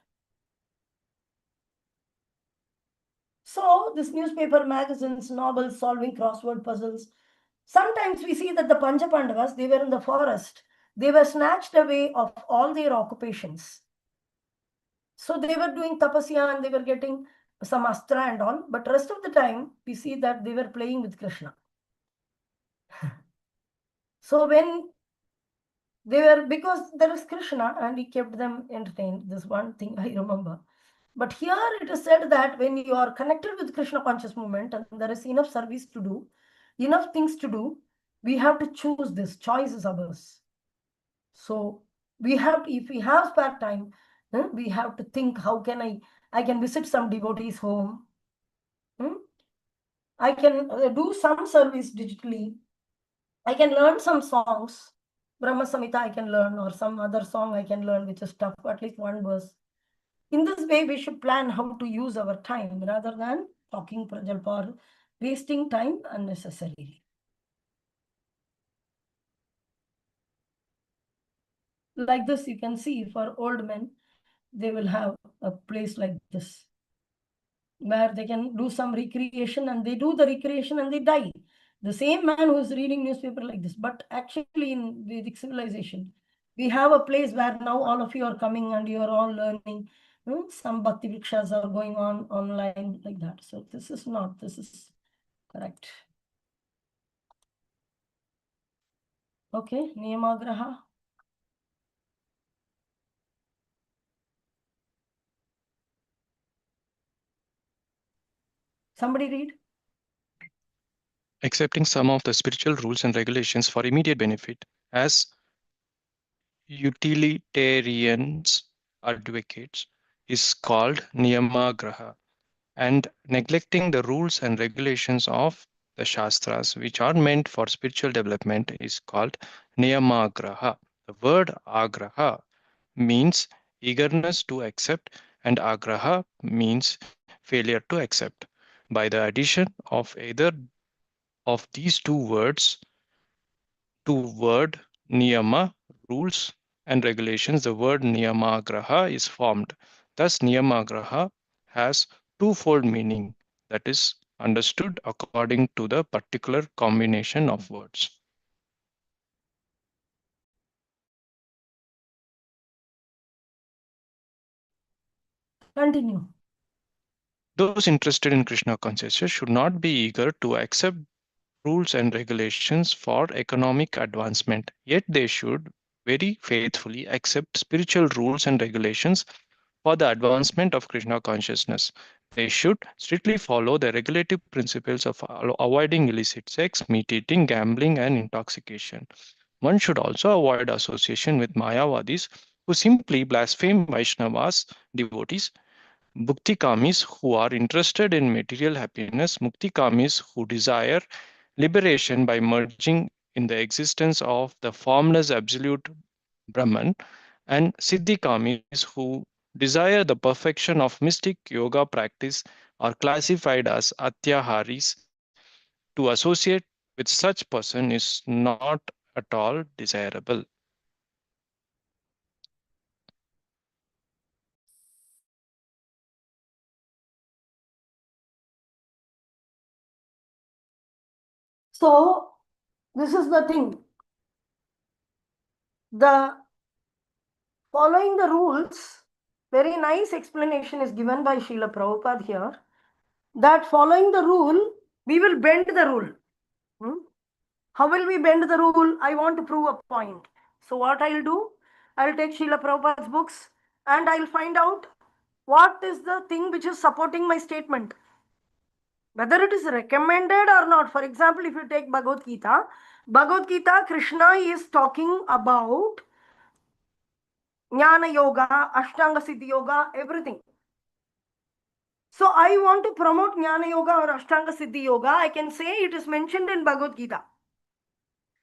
So this newspaper, magazines, novels, solving crossword puzzles. Sometimes we see that the Pancha Pandavas, they were in the forest. They were snatched away of all their occupations. So they were doing tapasya and they were getting some astra and all. But rest of the time, we see that they were playing with Krishna. So when they were, because there is Krishna and he kept them entertained. This one thing I remember. But here it is said that when you are connected with Krishna conscious movement and there is enough service to do, enough things to do, we have to choose this. Choice is ours. So we have to, if we have spare time, we have to think, how can I can visit some devotees home. I can do some service digitally. I can learn some songs. Brahma Samhita I can learn, or some other song I can learn which is tough, at least one verse. In this way, we should plan how to use our time rather than talking Prajalpa or wasting time unnecessarily. Like this, you can see for old men, they will have a place like this where they can do some recreation and they do the recreation and they die. The same man who is reading newspaper like this, but actually in Vedic civilization, we have a place where now all of you are coming and you are all learning. Some Bhakti Vrikshas are going on online like that. So this is correct. Okay, Niyamagraha. Somebody read. Accepting some of the spiritual rules and regulations for immediate benefit as utilitarians advocates is called niyamagraha, and neglecting the rules and regulations of the shastras which are meant for spiritual development is called niyamagraha. The word agraha means eagerness to accept and agraha means failure to accept. By the addition of either of these two words to word niyama, rules and regulations, the word niyamagraha is formed. Thus, niyamagraha has twofold meaning, that is understood according to the particular combination of words. Continue. Those interested in Krishna consciousness should not be eager to accept rules and regulations for economic advancement, yet they should very faithfully accept spiritual rules and regulations for the advancement of Krishna consciousness. They should strictly follow the regulative principles of avoiding illicit sex, meat eating, gambling, and intoxication. One should also avoid association with Mayavadis who simply blaspheme Vaishnavas, devotees, Bhukti Kamis who are interested in material happiness, Mukti Kamis who desire liberation by merging in the existence of the formless absolute Brahman, and Siddhikamis who desire the perfection of mystic yoga practice are classified as Atyaharis. To associate with such person is not at all desirable. So this is the thing. The following the rules, very nice explanation is given by Srila Prabhupada here, that following the rule, we will bend the rule. How will we bend the rule? I want to prove a point. So what I'll do, I'll take Srila Prabhupada's books and I'll find out what is the thing which is supporting my statement. Whether it is recommended or not. For example, if you take Bhagavad Gita, Krishna is talking about Jnana Yoga, Ashtanga Siddhi Yoga, everything. So I want to promote Jnana Yoga or Ashtanga Siddhi Yoga. I can say it is mentioned in Bhagavad Gita.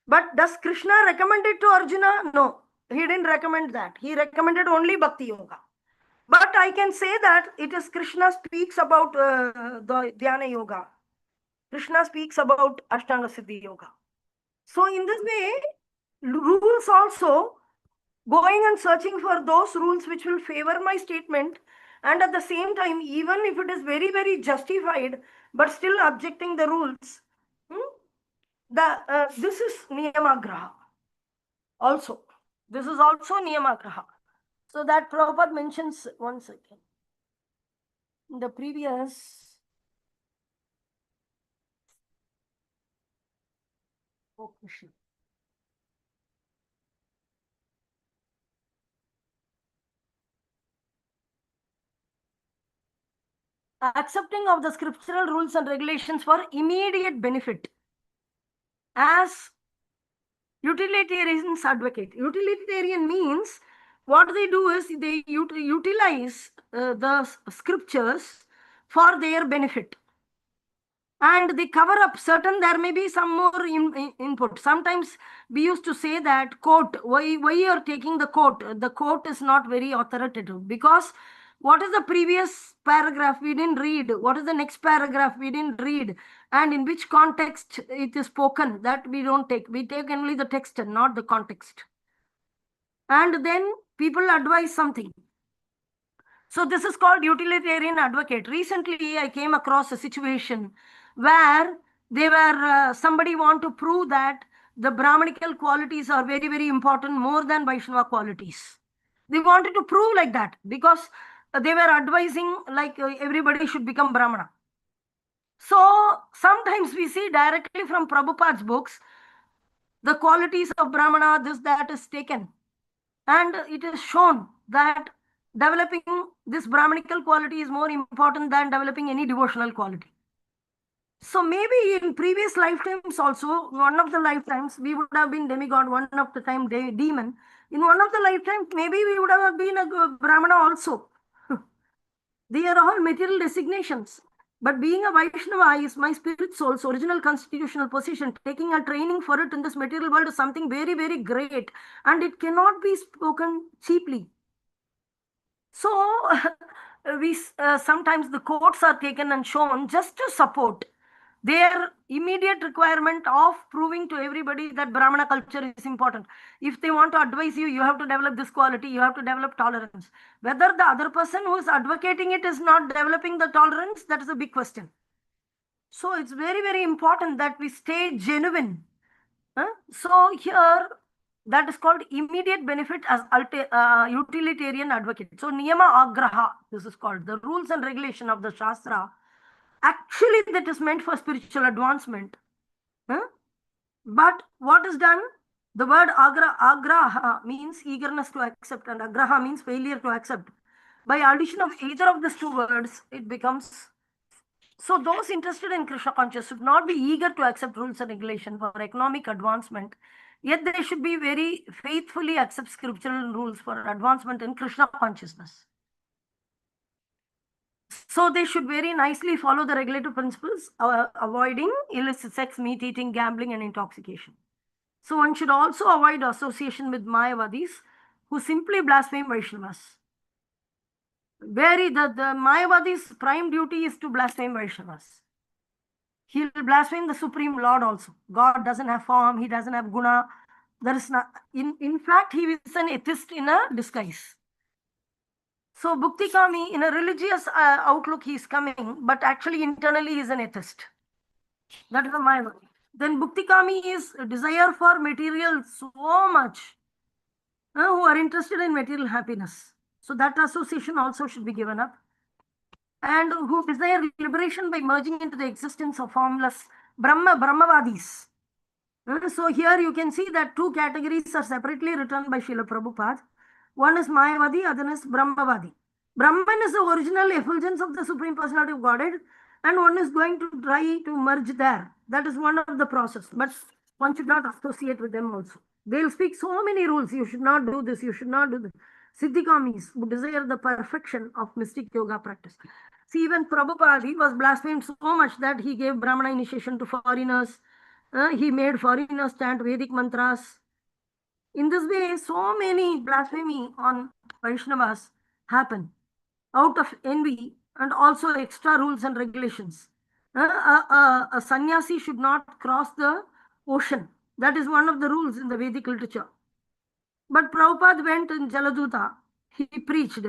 But does Krishna recommend it to Arjuna? No, he didn't recommend that. He recommended only Bhakti Yoga. But I can say that it is Krishna speaks about the Dhyana Yoga. Krishna speaks about Ashtanga Siddhi Yoga. So in this way, rules also, going and searching for those rules which will favor my statement, and at the same time, even if it is very, very justified, but still objecting the rules, this is Niyamagraha. Also, this is also Niyamagraha. So that Prabhupada mentions, one second, in the previous, oh Krishna. Accepting of the scriptural rules and regulations for immediate benefit as utilitarians advocate. Utilitarian means what they do is they utilize the scriptures for their benefit. And they cover up certain, there may be some more input. Sometimes we used to say that quote, why you are taking the quote is not very authoritative, because what is the previous paragraph we didn't read, what is the next paragraph we didn't read, and in which context it is spoken, that we don't take. We take only the text and not the context. And then people advise something. So this is called utilitarian advocate. Recently I came across a situation where they were somebody want to prove that the Brahmanical qualities are very, very important, more than Vaishnava qualities. They wanted to prove like that because they were advising like everybody should become Brahmana. So sometimes we see directly from Prabhupada's books, the qualities of Brahmana, this, that is taken. And it is shown that developing this Brahmanical quality is more important than developing any devotional quality. So maybe in previous lifetimes also, one of the lifetimes, we would have been demigod, one of the time demon. In one of the lifetimes, maybe we would have been a Brahmana also. They are all material designations. But being a Vaishnava is my spirit soul's original constitutional position. Taking a training for it in this material world is something very, very great. And it cannot be spoken cheaply. So, sometimes the quotes are taken and shown just to support their immediate requirement of proving to everybody that Brahmana culture is important. If they want to advise you, you have to develop this quality, you have to develop tolerance. Whether the other person who is advocating it is not developing the tolerance, that is a big question. So it's very, very important that we stay genuine. So here, that is called immediate benefit as utilitarian advocate. So niyama agraha, this is called the rules and regulation of the Shastra. Actually, that is meant for spiritual advancement. But what is done? The word agraha means eagerness to accept, and agraha means failure to accept. By addition of either of these two words, it becomes. So those interested in Krishna consciousness should not be eager to accept rules and regulation for economic advancement. Yet they should be very faithfully accept scriptural rules for advancement in Krishna consciousness. So they should very nicely follow the regulative principles, avoiding illicit sex, meat eating, gambling, and intoxication. So one should also avoid association with Mayavadis who simply blaspheme Vaishnavas. The Mayavadi's prime duty is to blaspheme Vaishnavas. He will blaspheme the Supreme Lord also. God doesn't have form, he doesn't have guna. There is not. In fact, he is an atheist in a disguise. So Bhukti Kami, in a religious outlook, he is coming, but actually internally he is an atheist. That is the Mayavadi. Then Bhukti Kami is a desire for material so much, who are interested in material happiness. So that association also should be given up. And who desire liberation by merging into the existence of formless Brahmavadis. So here you can see that two categories are separately written by Srila Prabhupada. One is Mayavadi, other is Brahmavadi. Brahman is the original effulgence of the Supreme Personality of Godhead, and one is going to try to merge there. That is one of the process, but one should not associate with them also. They'll speak so many rules. You should not do this, you should not do this. Siddhikamis who desire the perfection of mystic yoga practice. See, even Prabhupada, he was blasphemed so much that he gave Brahmana initiation to foreigners. He made foreigners chant Vedic mantras. In this way, so many blasphemy on Vaishnavas happen out of envy and also extra rules and regulations. A sannyasi should not cross the ocean. That is one of the rules in the Vedic literature. But Prabhupada went in Jaladuta. He preached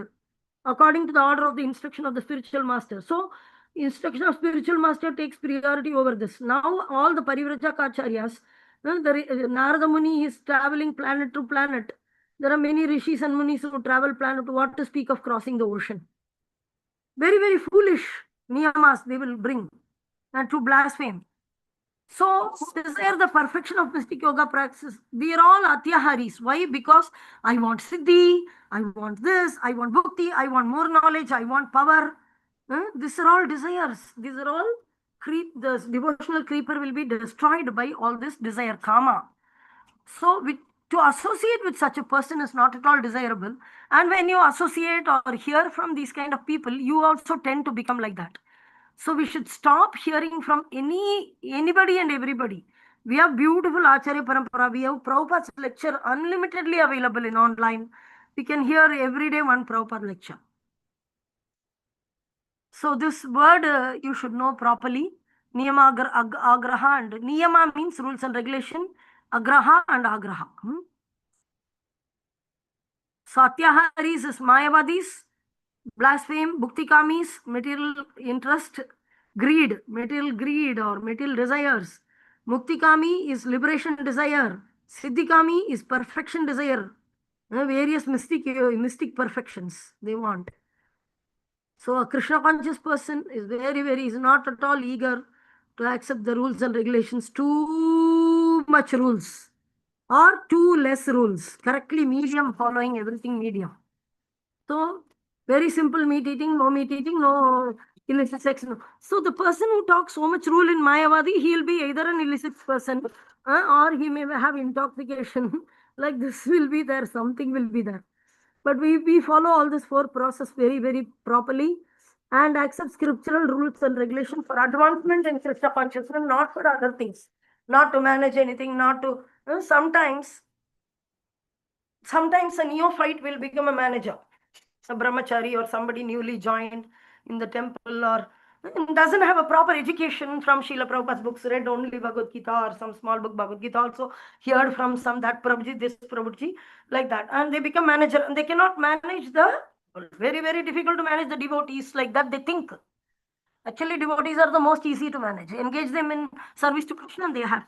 according to the order of the instruction of the spiritual master. So, instruction of spiritual master takes priority over this. Now, all the Parivrajakacharyas, Narada Muni is traveling planet to planet. There are many rishis and munis who travel planet to what to speak of crossing the ocean. Very, very foolish niyamas they will bring and to blaspheme. So, desire the perfection of mystic yoga practice. We are all atyaharis. Why? Because I want siddhi, I want this, I want bhakti, I want more knowledge, I want power. These are all desires. These are all the devotional creeper will be destroyed by all this desire, kama. So, to associate with such a person is not at all desirable. And when you associate or hear from these kind of people, you also tend to become like that. So we should stop hearing from anybody and everybody. We have beautiful Acharya Parampara. We have Prabhupada's lecture unlimitedly available in online. We can hear every day one Prabhupada lecture. So this word you should know properly. Niyama agraha, and niyama means rules and regulation. Agraha and agraha. Satyaharis is Mayavadis. Blaspheme, Bhuktikamis, material interest, material greed or material desires. Muktikami is liberation desire. Siddhikami is perfection desire. Various mystic perfections they want. So a Krishna conscious person is is not at all eager to accept the rules and regulations. Too much rules or too less rules. Correctly medium, following everything medium. So very simple meat eating, no illicit sex. No. So the person who talks so much rule in Mayavadi, he'll be either an illicit person or he may have intoxication. Like this will be there, something will be there. But we follow all this four process very, very properly and accept scriptural rules and regulations for advancement in Krishna consciousness, not for other things. Not to manage anything, not to... sometimes a neophyte will become a manager. A brahmachari or somebody newly joined in the temple or doesn't have a proper education from Srila Prabhupada's books, read only Bhagavad Gita or some small book Bhagavad Gita, also heard from some that Prabhuji, this Prabhuji, like that. And they become manager and they cannot manage very, very difficult to manage the devotees like that, they think. Actually, devotees are the most easy to manage. Engage them in service to Krishna, and they have.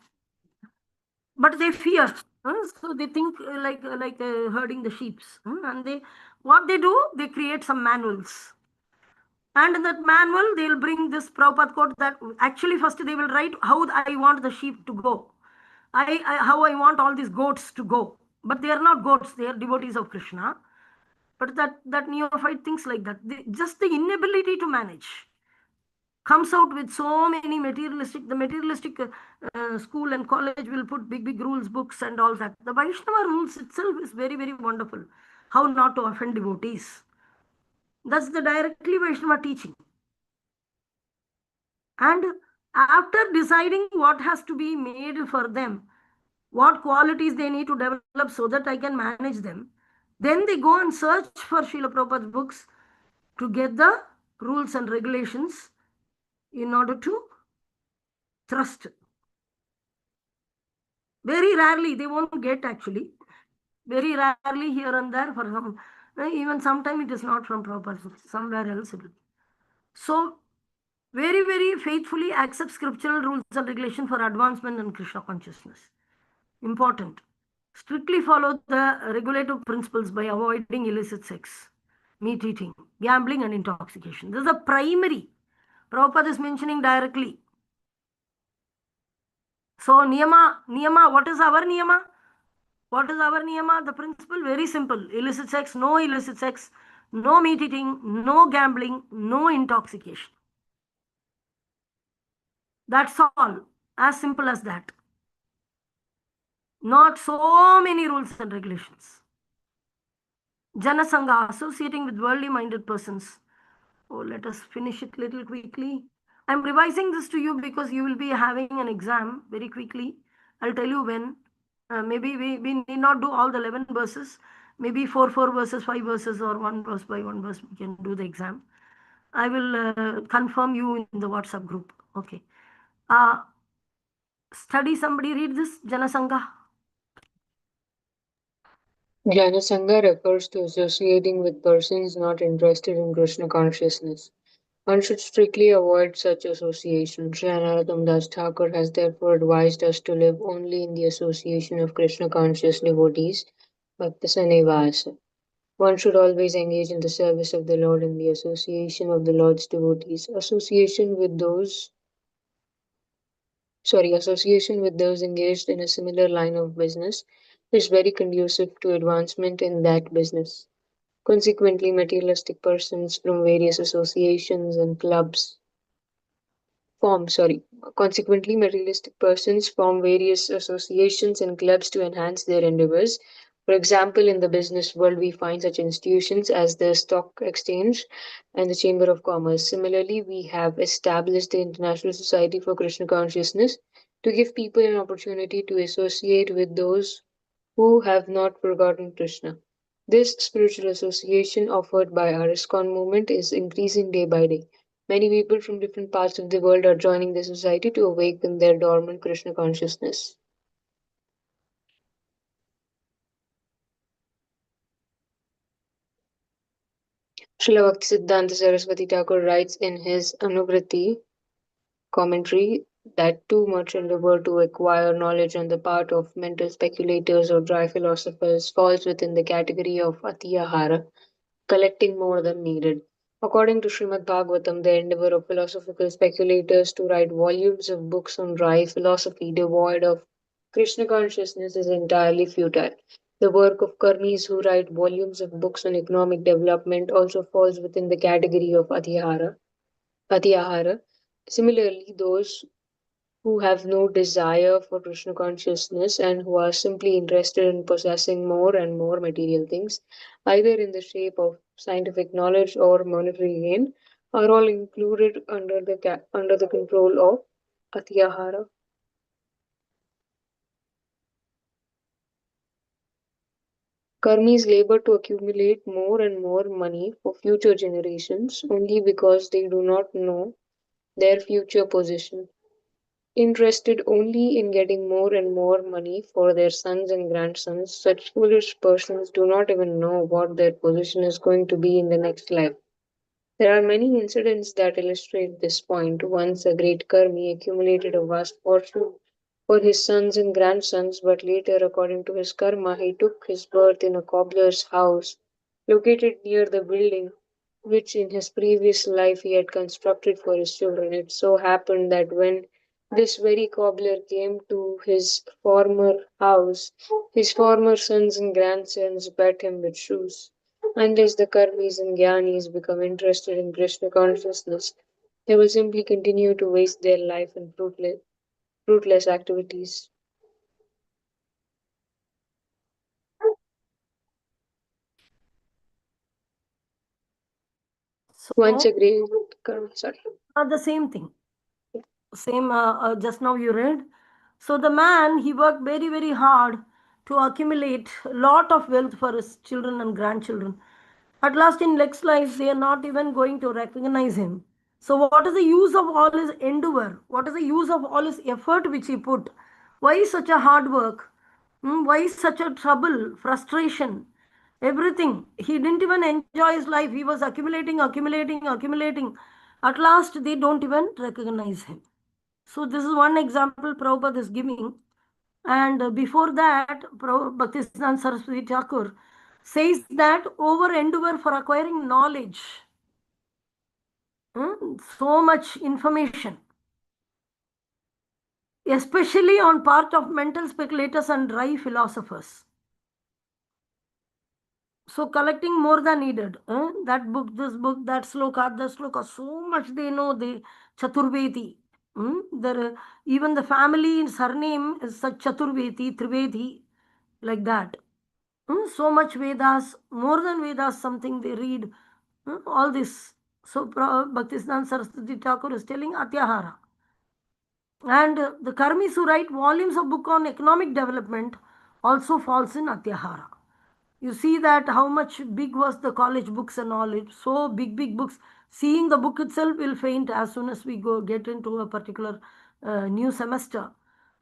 But they fear, so they think like herding the sheep, and they what they do, they create some manuals, and in that manual they'll bring this Prabhupada quote that actually first they will write how I want the sheep to go, how I want all these goats to go, but they are not goats, they are devotees of Krishna. But that neophyte thinks like that. Just the inability to manage comes out with so many materialistic, the materialistic school and college will put big rules books and all that. The Vaishnava rules itself is very wonderful, how not to offend devotees. That's the directly Vaishnava teaching. And after deciding what has to be made for them, what qualities they need to develop so that I can manage them, then they go and search for Srila Prabhupada's books to get the rules and regulations in order to thrust. Very rarely, they won't get actually. Very rarely here and there for some, even sometime it is not from Prabhupada, somewhere else it will. So, very faithfully accept scriptural rules and regulations for advancement in Krishna consciousness. Important. Strictly follow the regulative principles by avoiding illicit sex, meat eating, gambling and intoxication. This is the primary. Prabhupada is mentioning directly. So, niyama, what is our niyama? What is our niyama? The principle, very simple. Illicit sex, no meat eating, no gambling, no intoxication. That's all. As simple as that. Not so many rules and regulations. Janasangha, associating with worldly minded persons. Oh, let us finish it little quickly. I'm revising this to you because you will be having an exam very quickly. I'll tell you when. Maybe we need not do all the 11 verses. Maybe 4 verses, 5 verses, or 1 verse by 1 verse, we can do the exam. I will confirm you in the WhatsApp group. Okay. Study, somebody read this, Janasangha. Jnana refers to associating with persons not interested in Krishna consciousness. One should strictly avoid such association. Sri Narottam Das Thakur has therefore advised us to live only in the association of Krishna conscious devotees, Bhakta Sanivasa. One should always engage in the service of the Lord in the association of the Lord's devotees. Association with those engaged in a similar line of business is very conducive to advancement in that business. Consequently, materialistic persons from various associations and clubs Consequently, materialistic persons form various associations and clubs to enhance their endeavors. For example, in the business world, we find such institutions as the Stock Exchange and the Chamber of Commerce. Similarly, we have established the International Society for Krishna Consciousness to give people an opportunity to associate with those who have not forgotten Krishna. This spiritual association offered by our ISKCON movement is increasing day by day. Many people from different parts of the world are joining the society to awaken their dormant Krishna consciousness. Srila Bhaktisiddhanta Saraswati Thakur writes in his Anuvriti commentary that too much endeavor to acquire knowledge on the part of mental speculators or dry philosophers falls within the category of atiyahara, collecting more than needed. According to Srimad Bhagavatam, the endeavor of philosophical speculators to write volumes of books on dry philosophy devoid of Krishna consciousness is entirely futile. The work of karmis who write volumes of books on economic development also falls within the category of Atyahara. Similarly, those who have no desire for Krishna consciousness and who are simply interested in possessing more and more material things, either in the shape of scientific knowledge or monetary gain, are all included under the control of Atyahara. Karmis labor to accumulate more and more money for future generations only because they do not know their future position. Interested only in getting more and more money for their sons and grandsons, such foolish persons do not even know what their position is going to be in the next life. There are many incidents that illustrate this point. Once a great Karmi accumulated a vast fortune for his sons and grandsons, but later, according to his karma, he took his birth in a cobbler's house located near the building which in his previous life he had constructed for his children. It so happened that when this very cobbler came to his former house, his former sons and grandsons bet him with shoes. Unless the karmis and gyanis become interested in Krishna consciousness, they will simply continue to waste their life in fruitless activities. Once a So, great karma, sorry. the same thing. Same, just now you read. So the man, he worked very, very hard to accumulate a lot of wealth for his children and grandchildren. At last, in next life, they are not even going to recognize him. So, what is the use of all his endeavor? What is the use of all his effort which he put? Why such a hard work? Why such a trouble, frustration, everything? He didn't even enjoy his life. He was accumulating, accumulating, accumulating. At last, they don't even recognize him. So, this is one example Prabhupada is giving. And before that, Bhaktisiddhanta Saraswati Thakur says that over endeavor for acquiring knowledge, so much information, especially on part of mental speculators and dry philosophers. So collecting more than needed. That book, this book, that sloka, so much they know, the Chaturvedi. Even the family surname is such Chaturvedi, Trivedi, like that. So much Vedas, more than Vedas, something they read. All this. So Bhaktisiddhanta Saraswati Thakur is telling Atyahara. And the Karmis who write volumes of book on economic development also falls in Atyahara. You see that how much big was the college books and all. It's so big books. Seeing the book itself will faint as soon as we get into a particular new semester.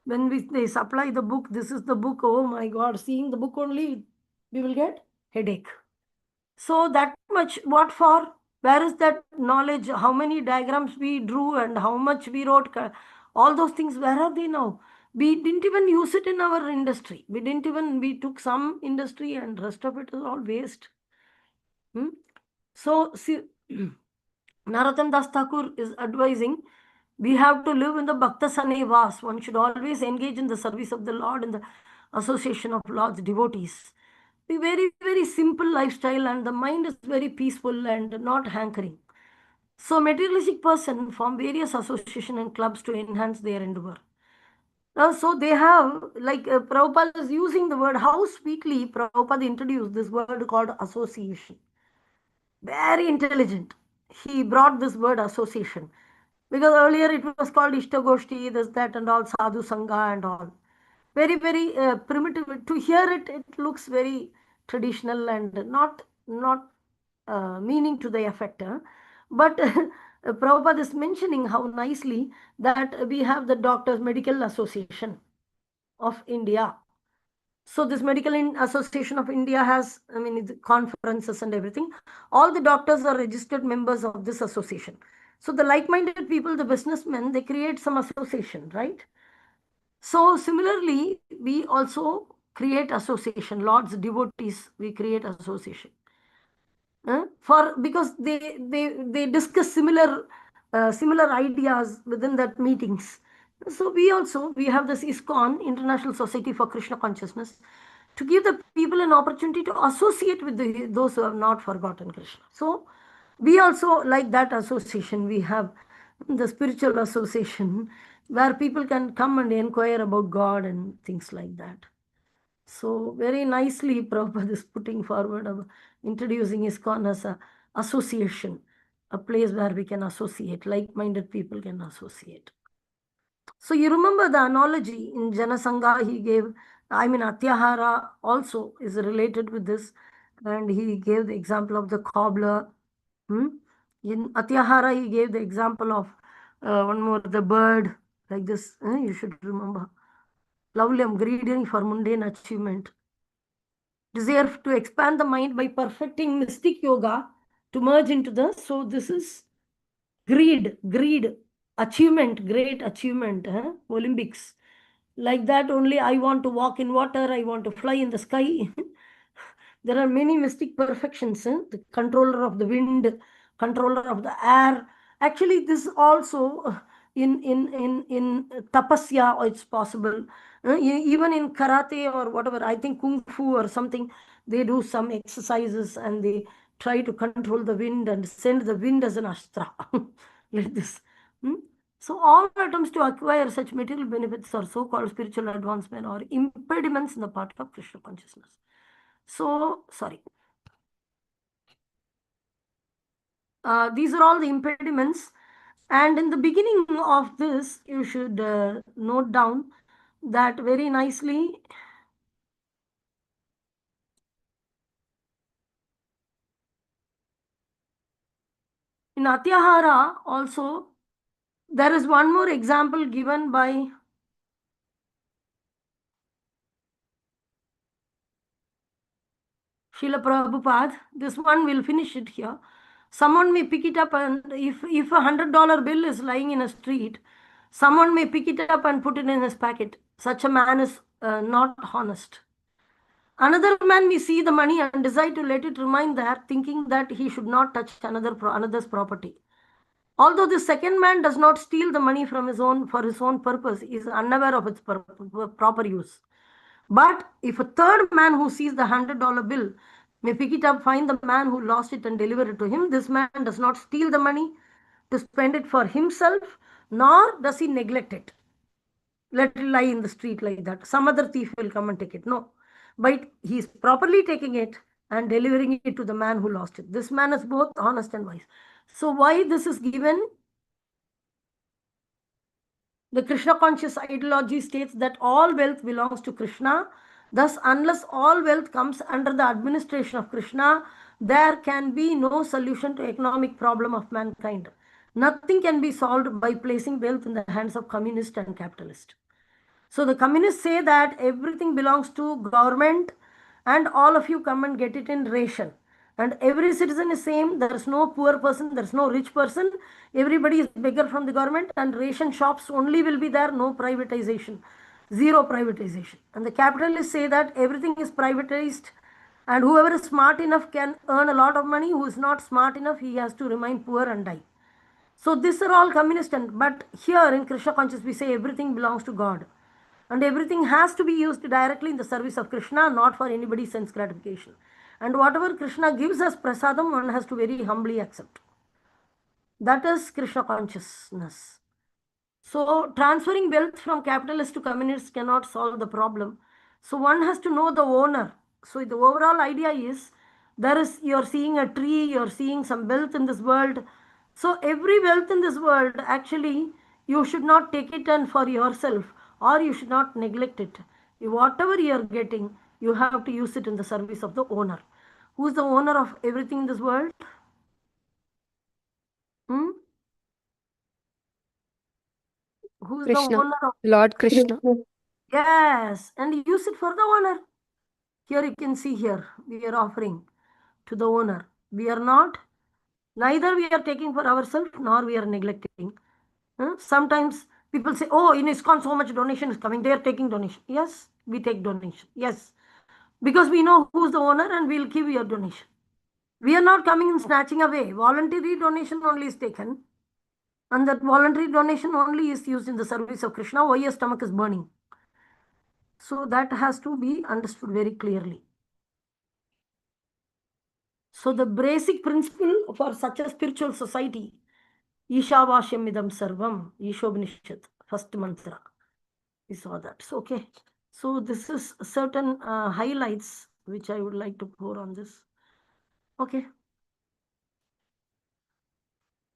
When they supply the book, this is the book. Oh my God! Seeing the book only, we will get headache. So that much, what for? Where is that knowledge? How many diagrams we drew and how much we wrote? All those things, where are they now? We didn't even use it in our industry. We took some industry and rest of it is all waste. So, see, Narottam Das Thakur is advising we have to live in the Bhakta Sanevas. One should always engage in the service of the Lord in the association of Lord's devotees. Be very, very simple lifestyle, and the mind is very peaceful and not hankering. So, materialistic person form various association and clubs to enhance their endeavor. So they have, like Prabhupada is using the word, how sweetly Prabhupada introduced this word called association. Very intelligent. He brought this word association. Because earlier it was called Ishtagoshti, this, that, and all, Sadhu Sangha and all. Very, very primitive. To hear it, it looks very traditional and not meaning to the effect. But Prabhupada is mentioning how nicely that we have the Doctors Medical Association of India. So this Association of India has, I mean, conferences and everything. All the doctors are registered members of this association. So the like-minded people, the businessmen, they create some association, right? So similarly, we also create association. Lord's devotees, we create association. For because they discuss similar ideas within that meetings. So we have this ISKCON, International Society for Krishna Consciousness, to give the people an opportunity to associate with those who have not forgotten Krishna. So we also like that association. We have the spiritual association where people can come and inquire about God and things like that. So very nicely Prabhupada is putting forward of introducing ISKCON as a association, a place where we can associate, like-minded people can associate. So you remember the analogy in Janasangha he gave, I mean Atyahara also is related with this, and he gave the example of the cobbler. In Atyahara he gave the example of one more, the bird, like this, you should remember. Lavlyam, greedy for mundane achievement. Desire to expand the mind by perfecting mystic yoga to merge into the, so this is greed, achievement, great achievement, Olympics. Like that only, I want to walk in water, I want to fly in the sky. There are many mystic perfections, the controller of the wind, controller of the air. Actually, this also in tapasya, it's possible. Even in karate or whatever, I think kung fu or something, they do some exercises and they try to control the wind and send the wind as an astra, like this. Hmm? So all attempts to acquire such material benefits or so-called spiritual advancement or impediments in the path of Krishna consciousness. So, sorry. These are all the impediments. And in the beginning of this, you should note down that very nicely. In Atyahara also, there is one more example given by Srila Prabhupada. This one will finish it here. Someone may pick it up, and if a $100 bill is lying in a street, someone may pick it up and put it in his pocket. Such a man is not honest. Another man may see the money and decide to let it remain there, thinking that he should not touch another's property. Although the second man does not steal the money from his own for his own purpose, he is unaware of its proper use. But if a third man who sees the $100 bill may pick it up, find the man who lost it and deliver it to him, this man does not steal the money to spend it for himself, nor does he neglect it. Let it lie in the street like that. Some other thief will come and take it. No. But he is properly taking it and delivering it to the man who lost it. This man is both honest and wise. So why this is given? The Krishna conscious ideology states that all wealth belongs to Krishna. Thus, unless all wealth comes under the administration of Krishna, there can be no solution to economic problem of mankind. Nothing can be solved by placing wealth in the hands of communist and capitalist. So the communists say that everything belongs to government and all of you come and get it in ration. And every citizen is same. There is no poor person, there is no rich person. Everybody is beggar from the government, and ration shops only will be there, no privatization, zero privatization. And the capitalists say that everything is privatized and whoever is smart enough can earn a lot of money. Who is not smart enough, he has to remain poor and die. So these are all communist, but here in Krishna consciousness we say everything belongs to God. And everything has to be used directly in the service of Krishna, not for anybody's sense gratification. And whatever Krishna gives us prasadam, one has to very humbly accept. That is Krishna consciousness. So transferring wealth from capitalists to communists cannot solve the problem. So one has to know the owner. So the overall idea is, you're seeing a tree, you're seeing some wealth in this world. So every wealth in this world, actually, you should not take it and for yourself, or you should not neglect it. Whatever you're getting, you have to use it in the service of the owner. Who's the owner of everything in this world? Hmm? Who's the Krishna, owner of? Lord Krishna. Yes, and use it for the owner. Here you can see here, we are offering to the owner. We are not, neither we are taking for ourselves, nor we are neglecting. Sometimes people say, oh, in ISKCON so much donation is coming, they are taking donation. Yes, we take donation. Yes, because we know who's the owner and we'll give your donation. We are not coming and snatching away. Voluntary donation only is taken. And that voluntary donation only is used in the service of Krishna. Why your stomach is burning? So that has to be understood very clearly. So the basic principle for such a spiritual society, Ishavashyam idam sarvam, Ishobnishat, first mantra. We saw that. So, okay. So this is certain highlights which I would like to pour on this. Okay.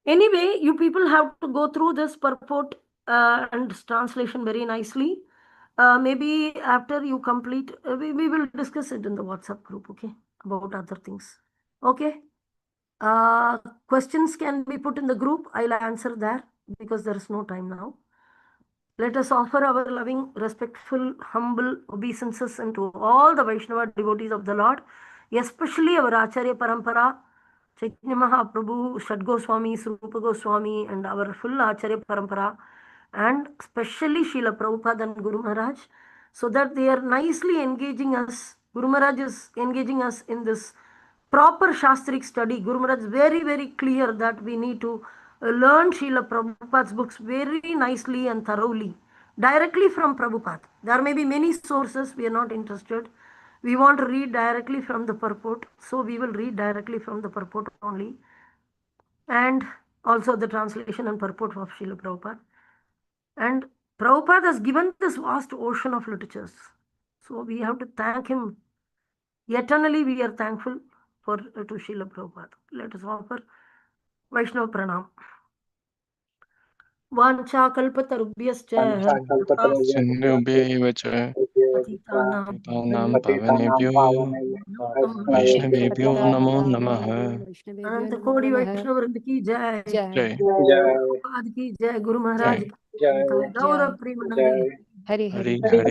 Anyway, you people have to go through this purport and translation very nicely. Maybe after you complete, we will discuss it in the WhatsApp group, okay, about other things. Okay. Questions can be put in the group. I'll answer there because there is no time now. Let us offer our loving, respectful, humble obeisances unto all the Vaishnava devotees of the Lord, especially our Acharya Parampara, Chaitanya Mahaprabhu, Shad Goswami, Rupa Goswami, and our full Acharya Parampara, and especially Srila Prabhupada and Guru Maharaj, so that they are nicely engaging us. Guru Maharaj is engaging us in this proper Shastric study. Guru Maharaj is very, very clear that we need to learn Srila Prabhupada's books very nicely and thoroughly, directly from Prabhupada. There may be many sources, we are not interested. We want to read directly from the purport, so we will read directly from the purport only, and also the translation and purport of Srila Prabhupada. And Prabhupada has given this vast ocean of literatures, so we have to thank him. Eternally we are thankful for to Srila Prabhupada. Let us offer Vaishnava Pranam. Vanchakalpatarubhyascha Vaishnavebhyo च Patitanam पतितानां पतितानां पावनेभ्यो पावनेभ्यो वैष्णवेभ्यो नमो नमः। अनंत कोटि वैष्णव वृंद की जय, जय जय प्रभुपाद की जय, गुरु जय महाराज की जय जय, गौर जय प्रेमानंद जय हरि हरि हरि हरि